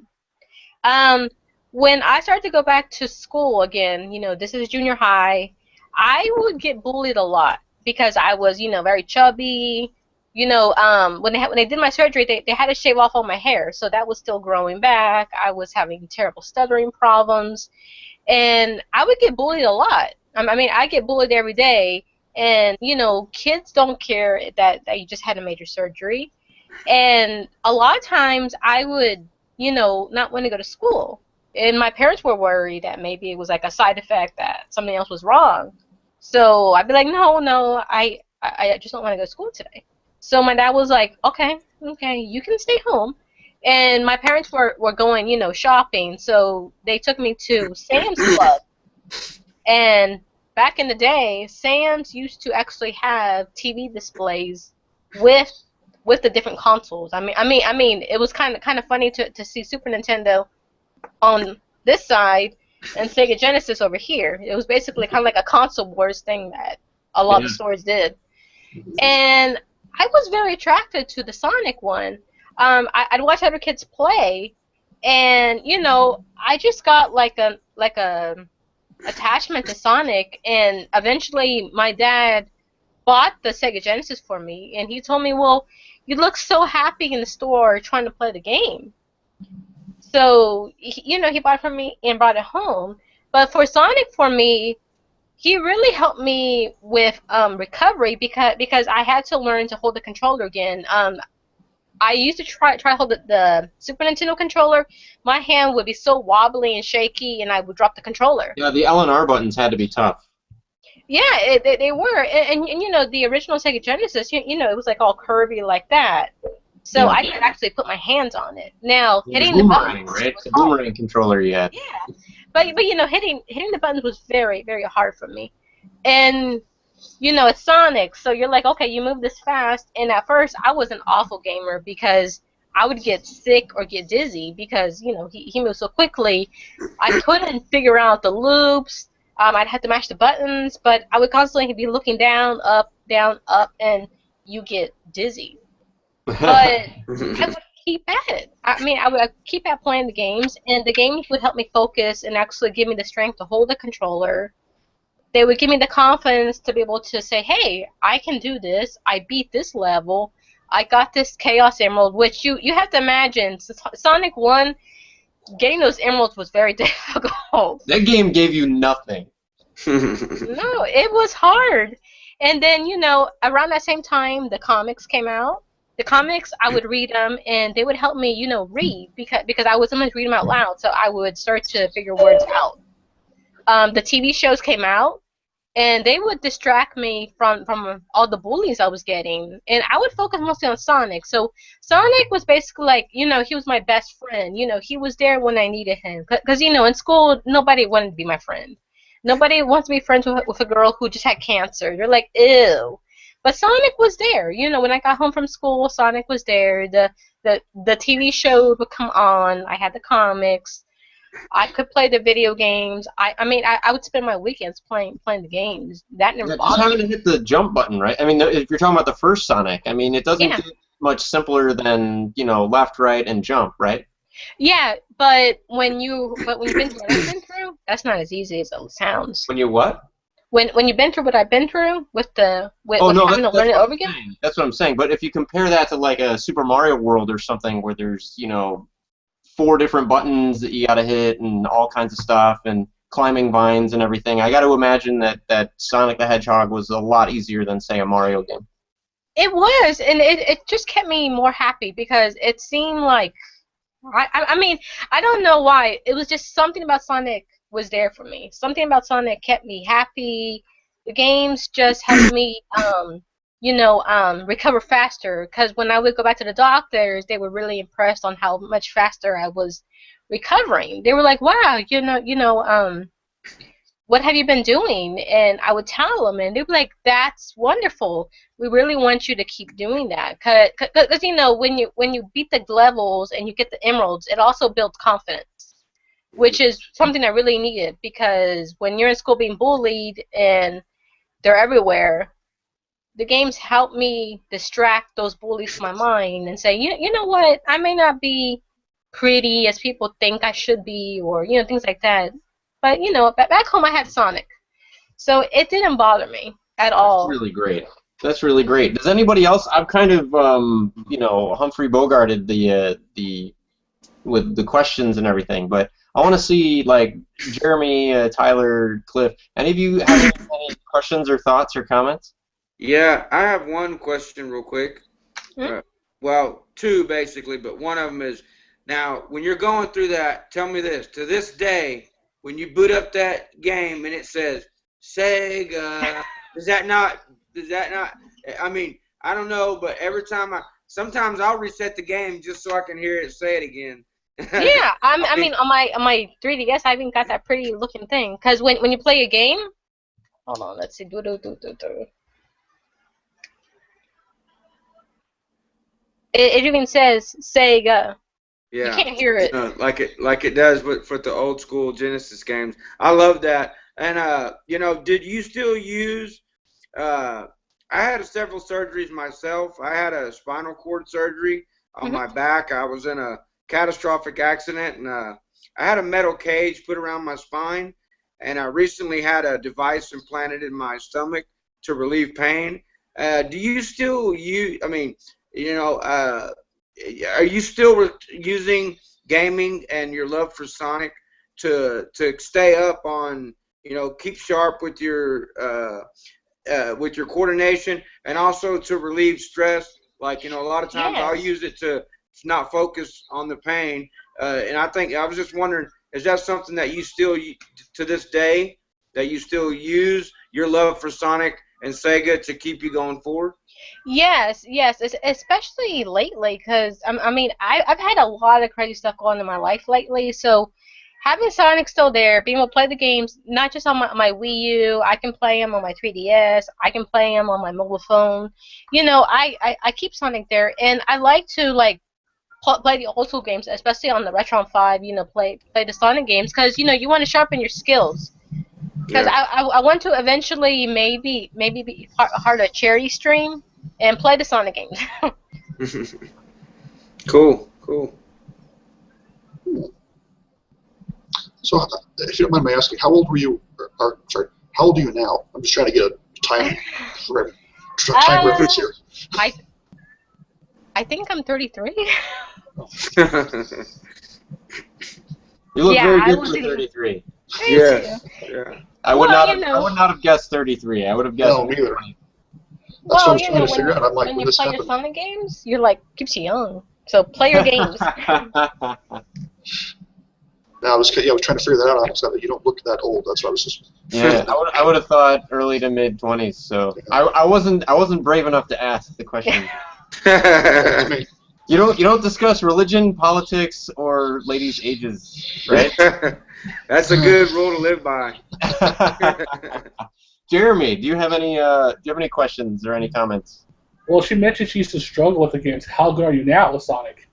E: When I started to go back to school again, this is junior high, I would get bullied a lot because I was, very chubby. When they did my surgery, they had to shave off all my hair, so that was still growing back. I was having terrible stuttering problems, and I would get bullied a lot. I get bullied every day, and kids don't care that you just had a major surgery, and a lot of times I would, not want to go to school, and my parents were worried that maybe it was like a side effect, that something else was wrong. So I'd be like, no, I just don't want to go to school today. So my dad was like, okay, you can stay home. And my parents were going, shopping, so they took me to Sam's Club. And back in the day, Sam's used to actually have TV displays with the different consoles. I mean, it was kind of funny to see Super Nintendo on this side and Sega Genesis over here. It was basically kind of like a console wars thing that a lot of stores did. And I was very attracted to the Sonic one. I'd watch other kids play, and I just got like a attachment to Sonic. And eventually, my dad bought the Sega Genesis for me, and he told me, "Well, you look so happy in the store trying to play the game." So he bought it for me and brought it home. But for Sonic, for me, he really helped me with recovery because I had to learn to hold the controller again. I used to try to hold the Super Nintendo controller. My hand would be so wobbly and shaky, and I would drop the controller.
A: Yeah, the L and R buttons had to be tough.
E: Yeah, they were, and the original Sega Genesis, it was like all curvy like that. So I could actually put my hands on it. Now hitting the buttons,
A: right? The boomerang controller you had.
E: Yeah, but hitting the buttons was very, very hard for me. And it's Sonic, so you're like, okay, you move this fast. And at first, I was an awful gamer because I would get sick or get dizzy because he moves so quickly. I couldn't figure out the loops. I'd have to mash the buttons, but I would constantly be looking down, up, and you get dizzy. But I would keep at it. I would keep at playing the games, and the games would help me focus and actually give me the strength to hold the controller. They would give me the confidence to be able to say, hey, I can do this. I beat this level. I got this Chaos Emerald, which you have to imagine, Sonic 1, getting those emeralds was very difficult.
A: That game gave you nothing.
E: No, it was hard. And then, around that same time, the comics came out. The comics, I would read them, and they would help me, read, because I would sometimes read them out loud, so I would start to figure words out. The TV shows came out, and they would distract me from all the bullies I was getting, and I would focus mostly on Sonic. So Sonic was basically like, he was my best friend. He was there when I needed him. Because, in school, nobody wanted to be my friend. Nobody wants to be friends with a girl who just had cancer. They're like, ew. But Sonic was there. When I got home from school, Sonic was there. The TV show would come on. I had the comics. I could play the video games. I would spend my weekends playing the games. That never
A: Just
E: bothered
A: having
E: me.
A: to hit the jump button, right? I mean, if you're talking about the first Sonic, I mean, it doesn't
E: Yeah.
A: get much simpler than, left, right, and jump, right?
E: Yeah, but when you've been through what I've been through, that's not as easy as it sounds.
A: When you what?
E: When you've been through what I've been through with
A: Oh,
E: with
A: no,
E: having to
A: that's
E: learn it
A: what
E: over
A: I'm
E: again.
A: saying. That's what I'm saying. But if you compare that to like a Super Mario World or something where there's, 4 different buttons that you got to hit and all kinds of stuff and climbing vines and everything, I got to imagine that Sonic the Hedgehog was a lot easier than, say, a Mario game.
E: It was, and it just kept me more happy because it seemed like I mean, I don't know why. It was just something about Sonic was there for me. Something about Sonic kept me happy. The games just helped me, recover faster. Because when I would go back to the doctors, they were really impressed on how much faster I was recovering. They were like, "Wow, what have you been doing?" And I would tell them, and they'd be like, "That's wonderful. We really want you to keep doing that." Cause when you beat the levels and you get the emeralds, it also builds confidence, which is something I really needed because when you're in school being bullied and they're everywhere, the games help me distract those bullies from my mind and say, you know what, I may not be pretty as people think I should be, or things like that. But back home I had Sonic, so it didn't bother me at
A: That's
E: all.
A: really great. That's really great. Does anybody else? I've kind of, Humphrey Bogarted the with the questions and everything, but I want to see like Jeremy, Tyler, Cliff. Any of you have any questions or thoughts or comments?
D: Yeah, I have one question real quick.
E: Hmm?
D: Well, 2 basically, but one of them is, now when you're going through that, tell me this. To this day, when you boot up that game and it says Sega, does that not, I mean, I don't know, but sometimes I'll reset the game just so I can hear it say it again.
E: Yeah, I mean on my 3DS I even got that pretty looking thing because when you play a game, hold on, let's see, it even says Sega. You
D: Yeah,
E: can't hear it.
D: like it does with the old school Genesis games. I love that. And did you still use? I had several surgeries myself. I had a spinal cord surgery on
E: Hmm.
D: my back. I was in a catastrophic accident, and I had a metal cage put around my spine. And I recently had a device implanted in my stomach to relieve pain. Do you still use? I mean, are you still using gaming and your love for Sonic to stay up on, keep sharp with your coordination and also to relieve stress? Like, a lot of times I'll
E: Yes.
D: use it to not focus on the pain. And I was just wondering, is that something that you still, to this day, that you still use your love for Sonic and Sega to keep you going forward?
E: Yes, yes, especially lately, because I mean, I've had a lot of crazy stuff going on in my life lately. So having Sonic still there, being able to play the games, not just on my Wii U, I can play them on my 3DS, I can play them on my mobile phone. I keep Sonic there, and I like to like play the old school games, especially on the Retron 5. Play the Sonic games, because you want to sharpen your skills. Because
D: Yeah.
E: I want to eventually maybe be part of a charity stream and play the Sonic games.
D: Cool, cool.
B: So, if you don't mind me asking, how old were you? Sorry, how old are you now? I'm just trying to get a time reference
E: uh,
B: here.
E: I I think I'm 33.
A: You look
E: Yeah,
A: very
E: I
A: good
E: was
A: for
E: in.
A: 33.
E: Thank
D: Yes.
E: you.
D: Yeah.
A: I would
E: Well,
A: not
E: you
A: have. I
E: know,
A: would not have guessed 33. I would have guessed
B: No, me either.
A: 20.
B: That's what I
E: well,
B: was
E: you
B: trying
E: know,
B: to figure out. I'm like,
E: when
B: when
E: you
B: this
E: play your
B: happened.
E: Sonic games, you're like keeps you young. So play your games.
B: No, I was trying to figure that out. I almost got it. You don't look that old. That's what I was just.
A: Yeah, I would have thought early to mid 20s. So I wasn't brave enough to ask the question.
B: That's me.
A: You don't discuss religion, politics, or ladies' ages, right?
D: That's a good rule to live by.
A: Jeremy, do you have any questions or any comments?
C: Well, she mentioned she used to struggle with the games. How good are you now with Sonic?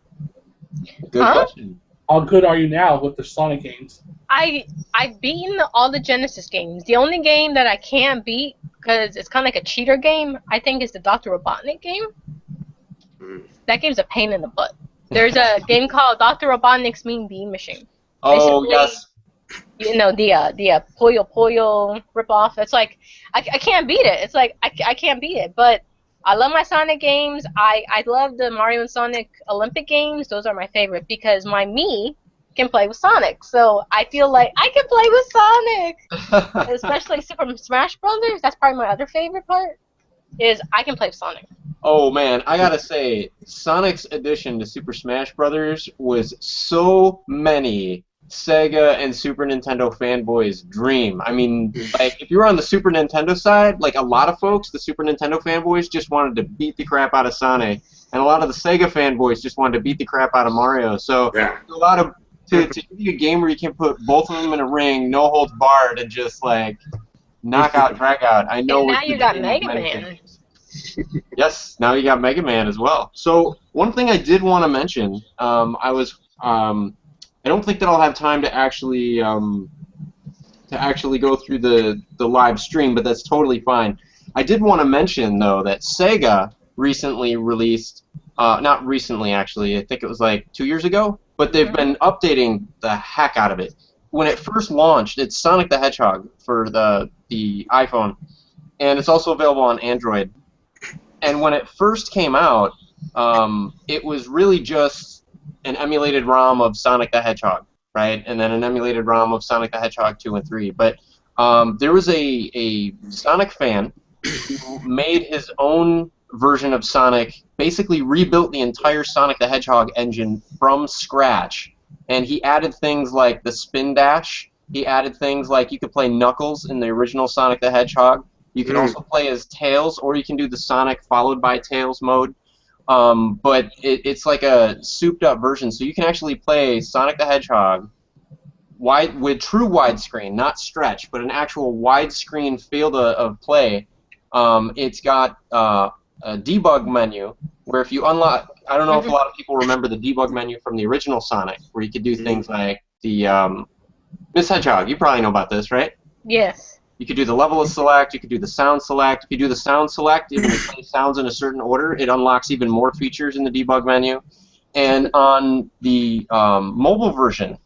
A: Good
E: Huh?
A: question.
C: How good are you now with the Sonic games?
E: I've beaten all the Genesis games. The only game that I can't beat because it's kind of like a cheater game, I think, is the Dr. Robotnik game.
D: Mm.
E: That game's a pain in the butt. There's a game called Dr. Robotnik's Mean Bean Machine.
A: Oh
E: Basically,
A: yes.
E: you know, the Puyo Puyo ripoff. It's like I can't beat it. It's like I can't beat it. But I love my Sonic games. I love the Mario and Sonic Olympic games. Those are my favorite because my Mii can play with Sonic. So I feel like I can play with Sonic. Especially Super Smash Brothers. That's probably my other favorite part. Is I can play with Sonic.
A: Oh man, I gotta say, Sonic's addition to Super Smash Brothers was so many Sega and Super Nintendo fanboys' dream. I mean, like, if you were on the Super Nintendo side, like, a lot of folks, the Super Nintendo fanboys just wanted to beat the crap out of Sonic, and a lot of the Sega fanboys just wanted to beat the crap out of Mario. So,
D: Yeah.
A: a lot of, to give you a game where you can put both of them in a ring, no holds barred, and just, like, knock out, drag out, I know
E: And
A: was
E: now
A: the
E: you got
A: dream of
E: Mega
A: many
E: Man.
A: fans. Yes, now you got Mega Man as well. So one thing I did want to mention, I don't think that I'll have time to actually go through the live stream, but that's totally fine. I did want to mention though that Sega recently released, not recently actually, I think it was like 2 years ago, but they've been updating the heck out of it. When it first launched, it's Sonic the Hedgehog for the iPhone, and it's also available on Android. And when it first came out, it was really just an emulated ROM of Sonic the Hedgehog, right? And then an emulated ROM of Sonic the Hedgehog 2 and 3. But there was a Sonic fan who made his own version of Sonic, basically rebuilt the entire Sonic the Hedgehog engine from scratch. And he added things like the spin dash. He added things like you could play Knuckles in the original Sonic the Hedgehog. You can also play as Tails, or you can do the Sonic followed by Tails mode. But it's like a souped-up version, so you can actually play Sonic the Hedgehog with true widescreen, not stretch, but an actual widescreen field of play. It's got a debug menu, where if you unlock... I don't know if a lot of people remember the debug menu from the original Sonic, where you could do things like the... Miss Hedgehog, you probably know about this, right?
E: Yes.
A: You could do the level select, you could do the sound select. If you do the sound select, if you play sounds in a certain order, it unlocks even more features in the debug menu. And on the mobile version,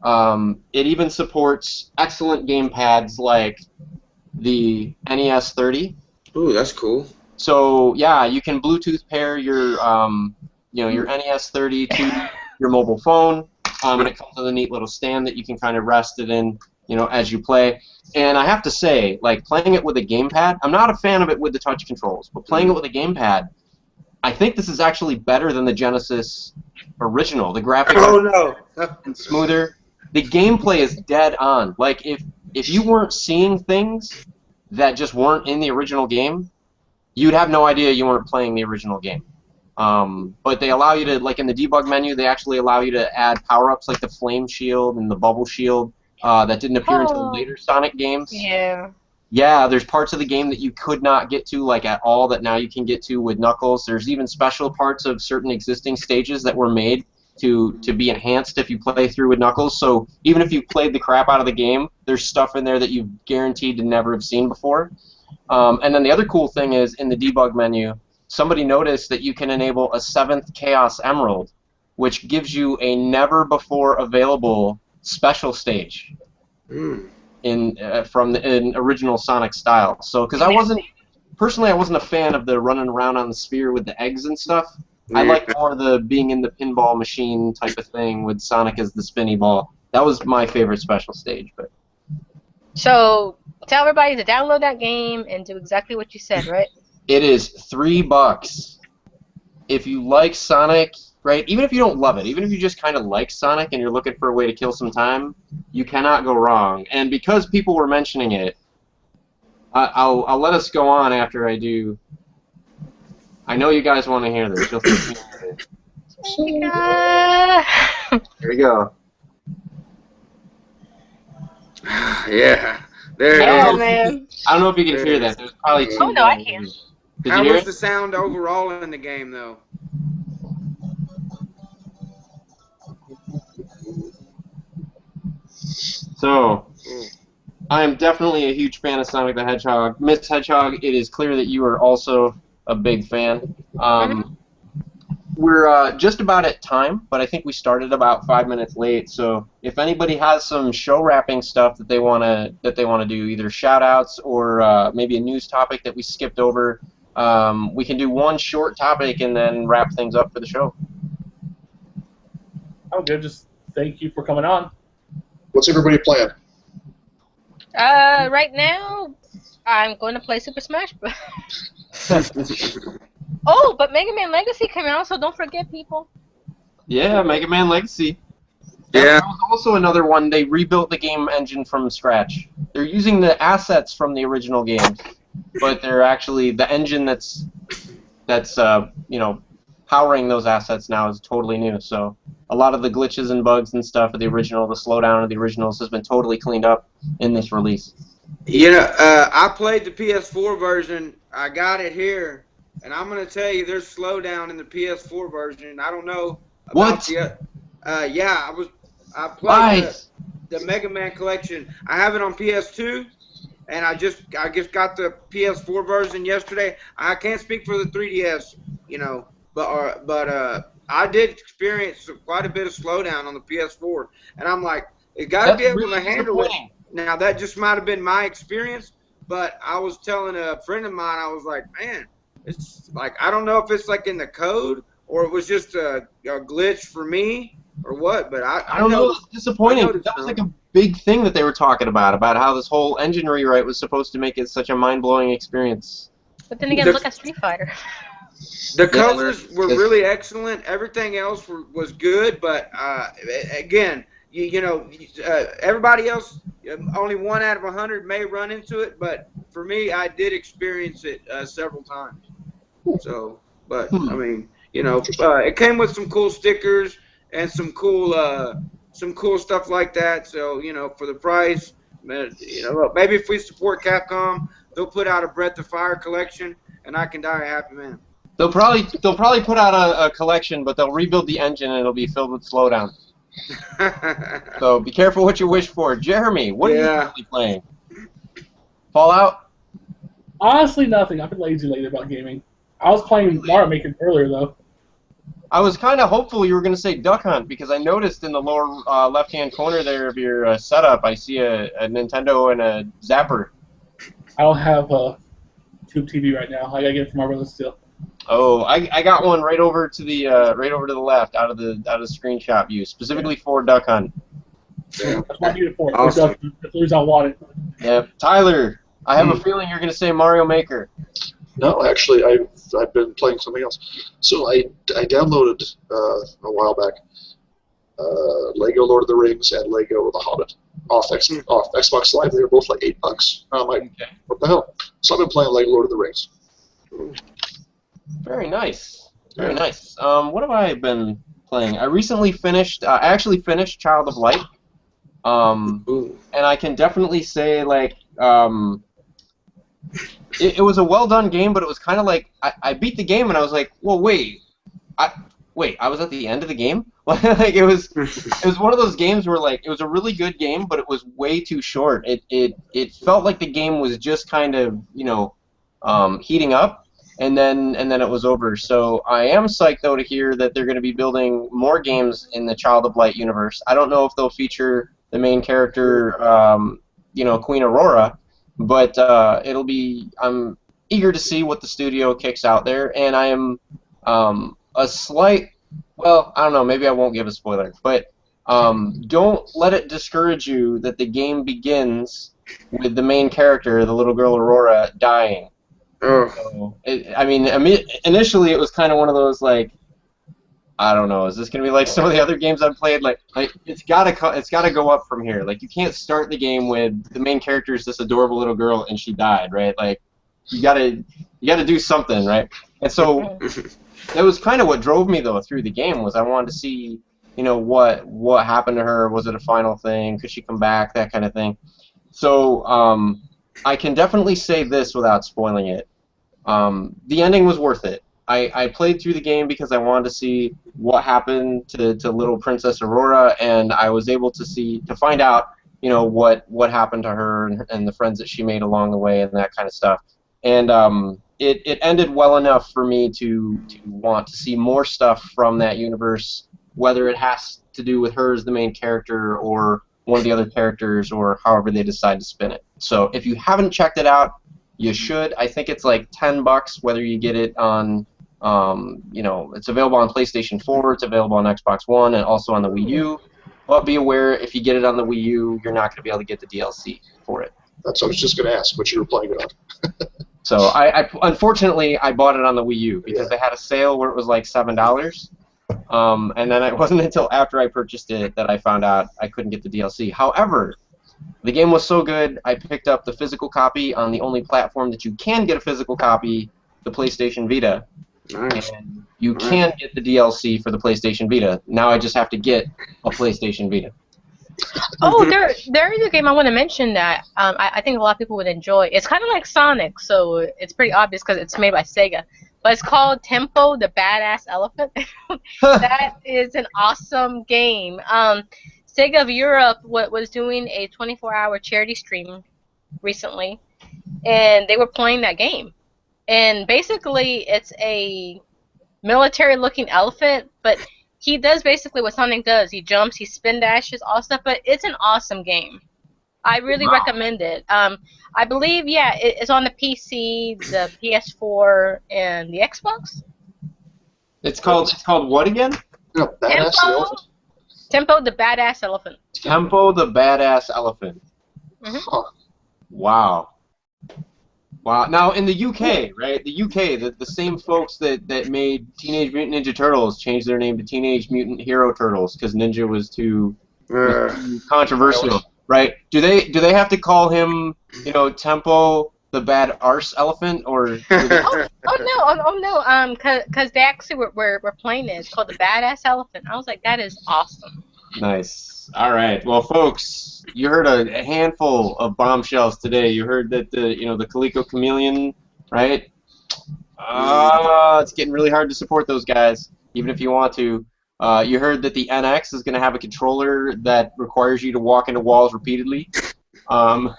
A: it even supports excellent gamepads like the NES 30.
D: Ooh, that's cool.
A: So yeah, you can Bluetooth pair your your NES 30 to your mobile phone, and it comes with a neat little stand that you can kind of rest it in, as you play. And I have to say, like, playing it with a gamepad, I'm not a fan of it with the touch controls, but playing it with a gamepad, I think this is actually better than the Genesis original. The graphics are smoother. The gameplay is dead on. Like, if you weren't seeing things that just weren't in the original game, you'd have no idea you weren't playing the original game. But they allow you to, like in the debug menu, they actually allow you to add power-ups like the flame shield and the bubble shield that didn't appear until later Sonic games.
E: Yeah.
A: Yeah, there's parts of the game that you could not get to, like, at all, that now you can get to with Knuckles. There's even special parts of certain existing stages that were made to be enhanced if you play through with Knuckles. So even if you played the crap out of the game, there's stuff in there that you've guaranteed to never have seen before. And then the other cool thing is, in the debug menu, somebody noticed that you can enable a 7th Chaos Emerald, which gives you a never-before-available special stage in original Sonic style. So, because personally I wasn't a fan of the running around on the sphere with the eggs and stuff. I
D: Yeah.
A: like more the being in the pinball machine type of thing with Sonic as the spinny ball. That was my favorite special stage. But
E: So tell everybody to download that game and do exactly what you said, right?
A: it is $3. If you like Sonic, right? Even if you don't love it, even if you just kind of like Sonic and you're looking for a way to kill some time, you cannot go wrong. And because people were mentioning it, I'll let us go on after I do. I know you guys want to hear this. You'll see me hear it. Here we go.
D: Yeah. There
E: Yeah,
D: it is.
E: man.
A: I don't know if you can
D: There
A: hear
D: it
A: that.
D: is.
A: There's probably two.
E: Oh no, I can.
A: Did
D: How
A: you hear
D: was
A: it?
D: the sound overall in the game, though?
A: So,
D: Ooh.
A: I am definitely a huge fan of Sonic the Hedgehog. Miss Hedgehog, it is clear that you are also a big fan. We're just about at time, but I think we started about 5 minutes late. So if anybody has some show wrapping stuff that they wanna do, either shout outs or maybe a news topic that we skipped over, we can do one short topic and then wrap things up for the show.
C: I'm good. Just thank you for coming on.
B: What's everybody playing?
E: Right now, I'm going to play Super Smash Bros. Oh, but Mega Man Legacy came out, so don't forget, people.
A: Yeah, Megaman Legacy.
D: Yeah.
A: That was also another one. They rebuilt the game engine from scratch. They're using the assets from the original games, but they're actually the engine that's powering those assets now is totally new. So a lot of the glitches and bugs and stuff of the original, the slowdown of the originals has been totally cleaned up in this release.
D: I played the PS4 version. I got it here, and I'm gonna tell you, there's slowdown in the PS4 version. I don't know about
A: What?
D: the. Yeah, I played
A: Why?
D: the Mega Man collection. I have it on PS2, and I just got the PS4 version yesterday. I can't speak for the 3DS, but I did experience quite a bit of slowdown on the PS4, and I'm like, it got to
A: That's
D: be able to
A: really
D: handle it.
A: disappointing.
D: Now that just might have been my experience, but I was telling a friend of mine, I was like, man, it's like I don't know if it's like in the code or it was just a glitch for me or what, but
A: I don't know. It's disappointing.
D: noticed
A: That was like a big thing that they were talking about how this whole engine rewrite was supposed to make it such a mind-blowing experience.
E: But then again, look at Street Fighter.
D: The colors were really excellent. Everything else was good, but again, everybody else, only 1 out of 100 may run into it, but for me, I did experience it several times. So, but I mean, it came with some cool stickers and some cool stuff like that. So, for the price, look, maybe if we support Capcom, they'll put out a Breath of Fire collection, and I can die a happy man.
A: They'll probably put out a collection, but they'll rebuild the engine and it'll be filled with slowdown. So be careful what you wish for. Jeremy, what are you currently playing? Fallout?
C: Honestly, nothing. I've been lazy lately about gaming. I was playing Mario Maker earlier, though.
A: I was kind of hopeful you were going to say Duck Hunt because I noticed in the lower left-hand corner there of your setup, I see a Nintendo and a Zapper.
C: I don't have a Tube TV right now. I gotta get it from my brother still.
A: Oh, I got one right over to the left, out of the screenshot view, specifically for Duck Hunt.
C: That's what I need it for.
D: Awesome.
C: That's the reason I want it.
A: Yeah, Tyler, I have a feeling you're going to say Mario Maker.
B: No, actually, I've been playing something else. So I downloaded a while back Lego Lord of the Rings and Lego The Hobbit off Xbox Live. They were both like $8. I'm like, what the hell? So I've been playing Lego Lord of the Rings.
A: Very nice. Very nice. What have I been playing? I recently finished. I actually finished Child of Light. And I can definitely say like it was a well done game, but it was kind of like I beat the game and I was like, well, wait, I was at the end of the game. Like it was one of those games where like it was a really good game, but it was way too short. It felt like the game was just kind of heating up. And then it was over. So I am psyched though to hear that they're going to be building more games in the Child of Light universe. I don't know if they'll feature the main character, Queen Aurora, but I'm eager to see what the studio kicks out there, and I am a slight, well, I don't know, maybe I won't give a spoiler, but don't let it discourage you that the game begins with the main character, the little girl Aurora, dying.
D: Oh.
A: So, I mean, initially it was kind of one of those like, I don't know, is this gonna be like some of the other games I've played? Like it's gotta go up from here. Like you can't start the game with the main character is this adorable little girl and she died, right? Like you gotta do something, right? And so that was kind of what drove me though through the game was I wanted to see, what happened to her. Was it a final thing? Could she come back? That kind of thing. So I can definitely say this without spoiling it. The ending was worth it. I played through the game because I wanted to see what happened to little Princess Aurora, and I was able to find out, what happened to her and the friends that she made along the way and that kind of stuff. And it ended well enough for me to want to see more stuff from that universe, whether it has to do with her as the main character or one of the other characters or however they decide to spin it. So if you haven't checked it out, you should. I think it's like $10 whether you get it on, it's available on PlayStation 4, it's available on Xbox One, and also on the Wii U. But be aware, if you get it on the Wii U, you're not going to be able to get the DLC for it.
B: That's what I was just going to ask, what you were playing it on.
A: So I unfortunately I bought it on the Wii U because they had a sale where it was like $7. And then it wasn't until after I purchased it that I found out I couldn't get the DLC. However, the game was so good, I picked up the physical copy on the only platform that you can get a physical copy, the PlayStation Vita.
D: Nice.
A: And you can get the DLC for the PlayStation Vita. Now I just have to get a PlayStation Vita.
E: Oh, there is a game I want to mention that I think a lot of people would enjoy. It's kind of like Sonic, so it's pretty obvious because it's made by Sega. But it's called Tempo, the Badass Elephant. That is an awesome game. Sega of Europe was doing a 24-hour charity stream recently, and they were playing that game. And basically, it's a military-looking elephant, but he does basically what Sonic does. He jumps, he spin dashes, all stuff, but it's an awesome game. I really recommend it. I believe, it's on the PC, the PS4, and the Xbox.
A: It's called what again?
B: No, Badass Elephant?
E: Tempo, the Badass Elephant.
A: Tempo, the Badass Elephant.
E: Mm-hmm.
B: Huh.
A: Wow. Wow. Now, in the UK, right, the same folks that made Teenage Mutant Ninja Turtles changed their name to Teenage Mutant Hero Turtles because Ninja was too controversial, right? Do they have to call him, Tempo, the Bad Arse Elephant, or?
E: Oh no, because they actually were playing it. It's called the Badass Elephant. I was like, that is awesome.
A: Nice. All right. Well, folks, you heard a handful of bombshells today. You heard that the Calico Chameleon, right? It's getting really hard to support those guys, even if you want to. You heard that the NX is going to have a controller that requires you to walk into walls repeatedly. And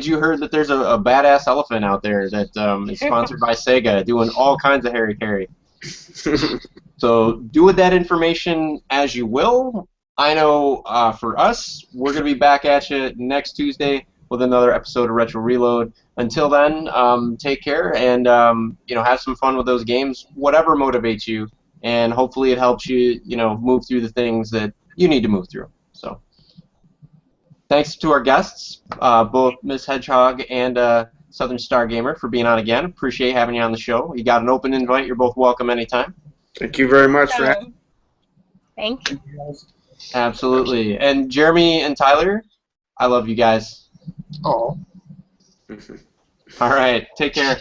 A: you heard that there's a badass elephant out there that is sponsored by Sega, doing all kinds of hairy carry. So do with that information as you will. I know for us, we're going to be back at you next Tuesday with another episode of Retro Reload. Until then, take care and have some fun with those games, whatever motivates you, and hopefully it helps you move through the things that you need to move through. So thanks to our guests, both Miss Hedgehog and Southern Star Gamer, for being on again. Appreciate having you on the show. You got an open invite. You're both welcome anytime.
D: Thank you very much for having me.
E: Thank you.
A: Absolutely. And Jeremy and Tyler, I love you guys.
B: Oh.
A: All right. Take care.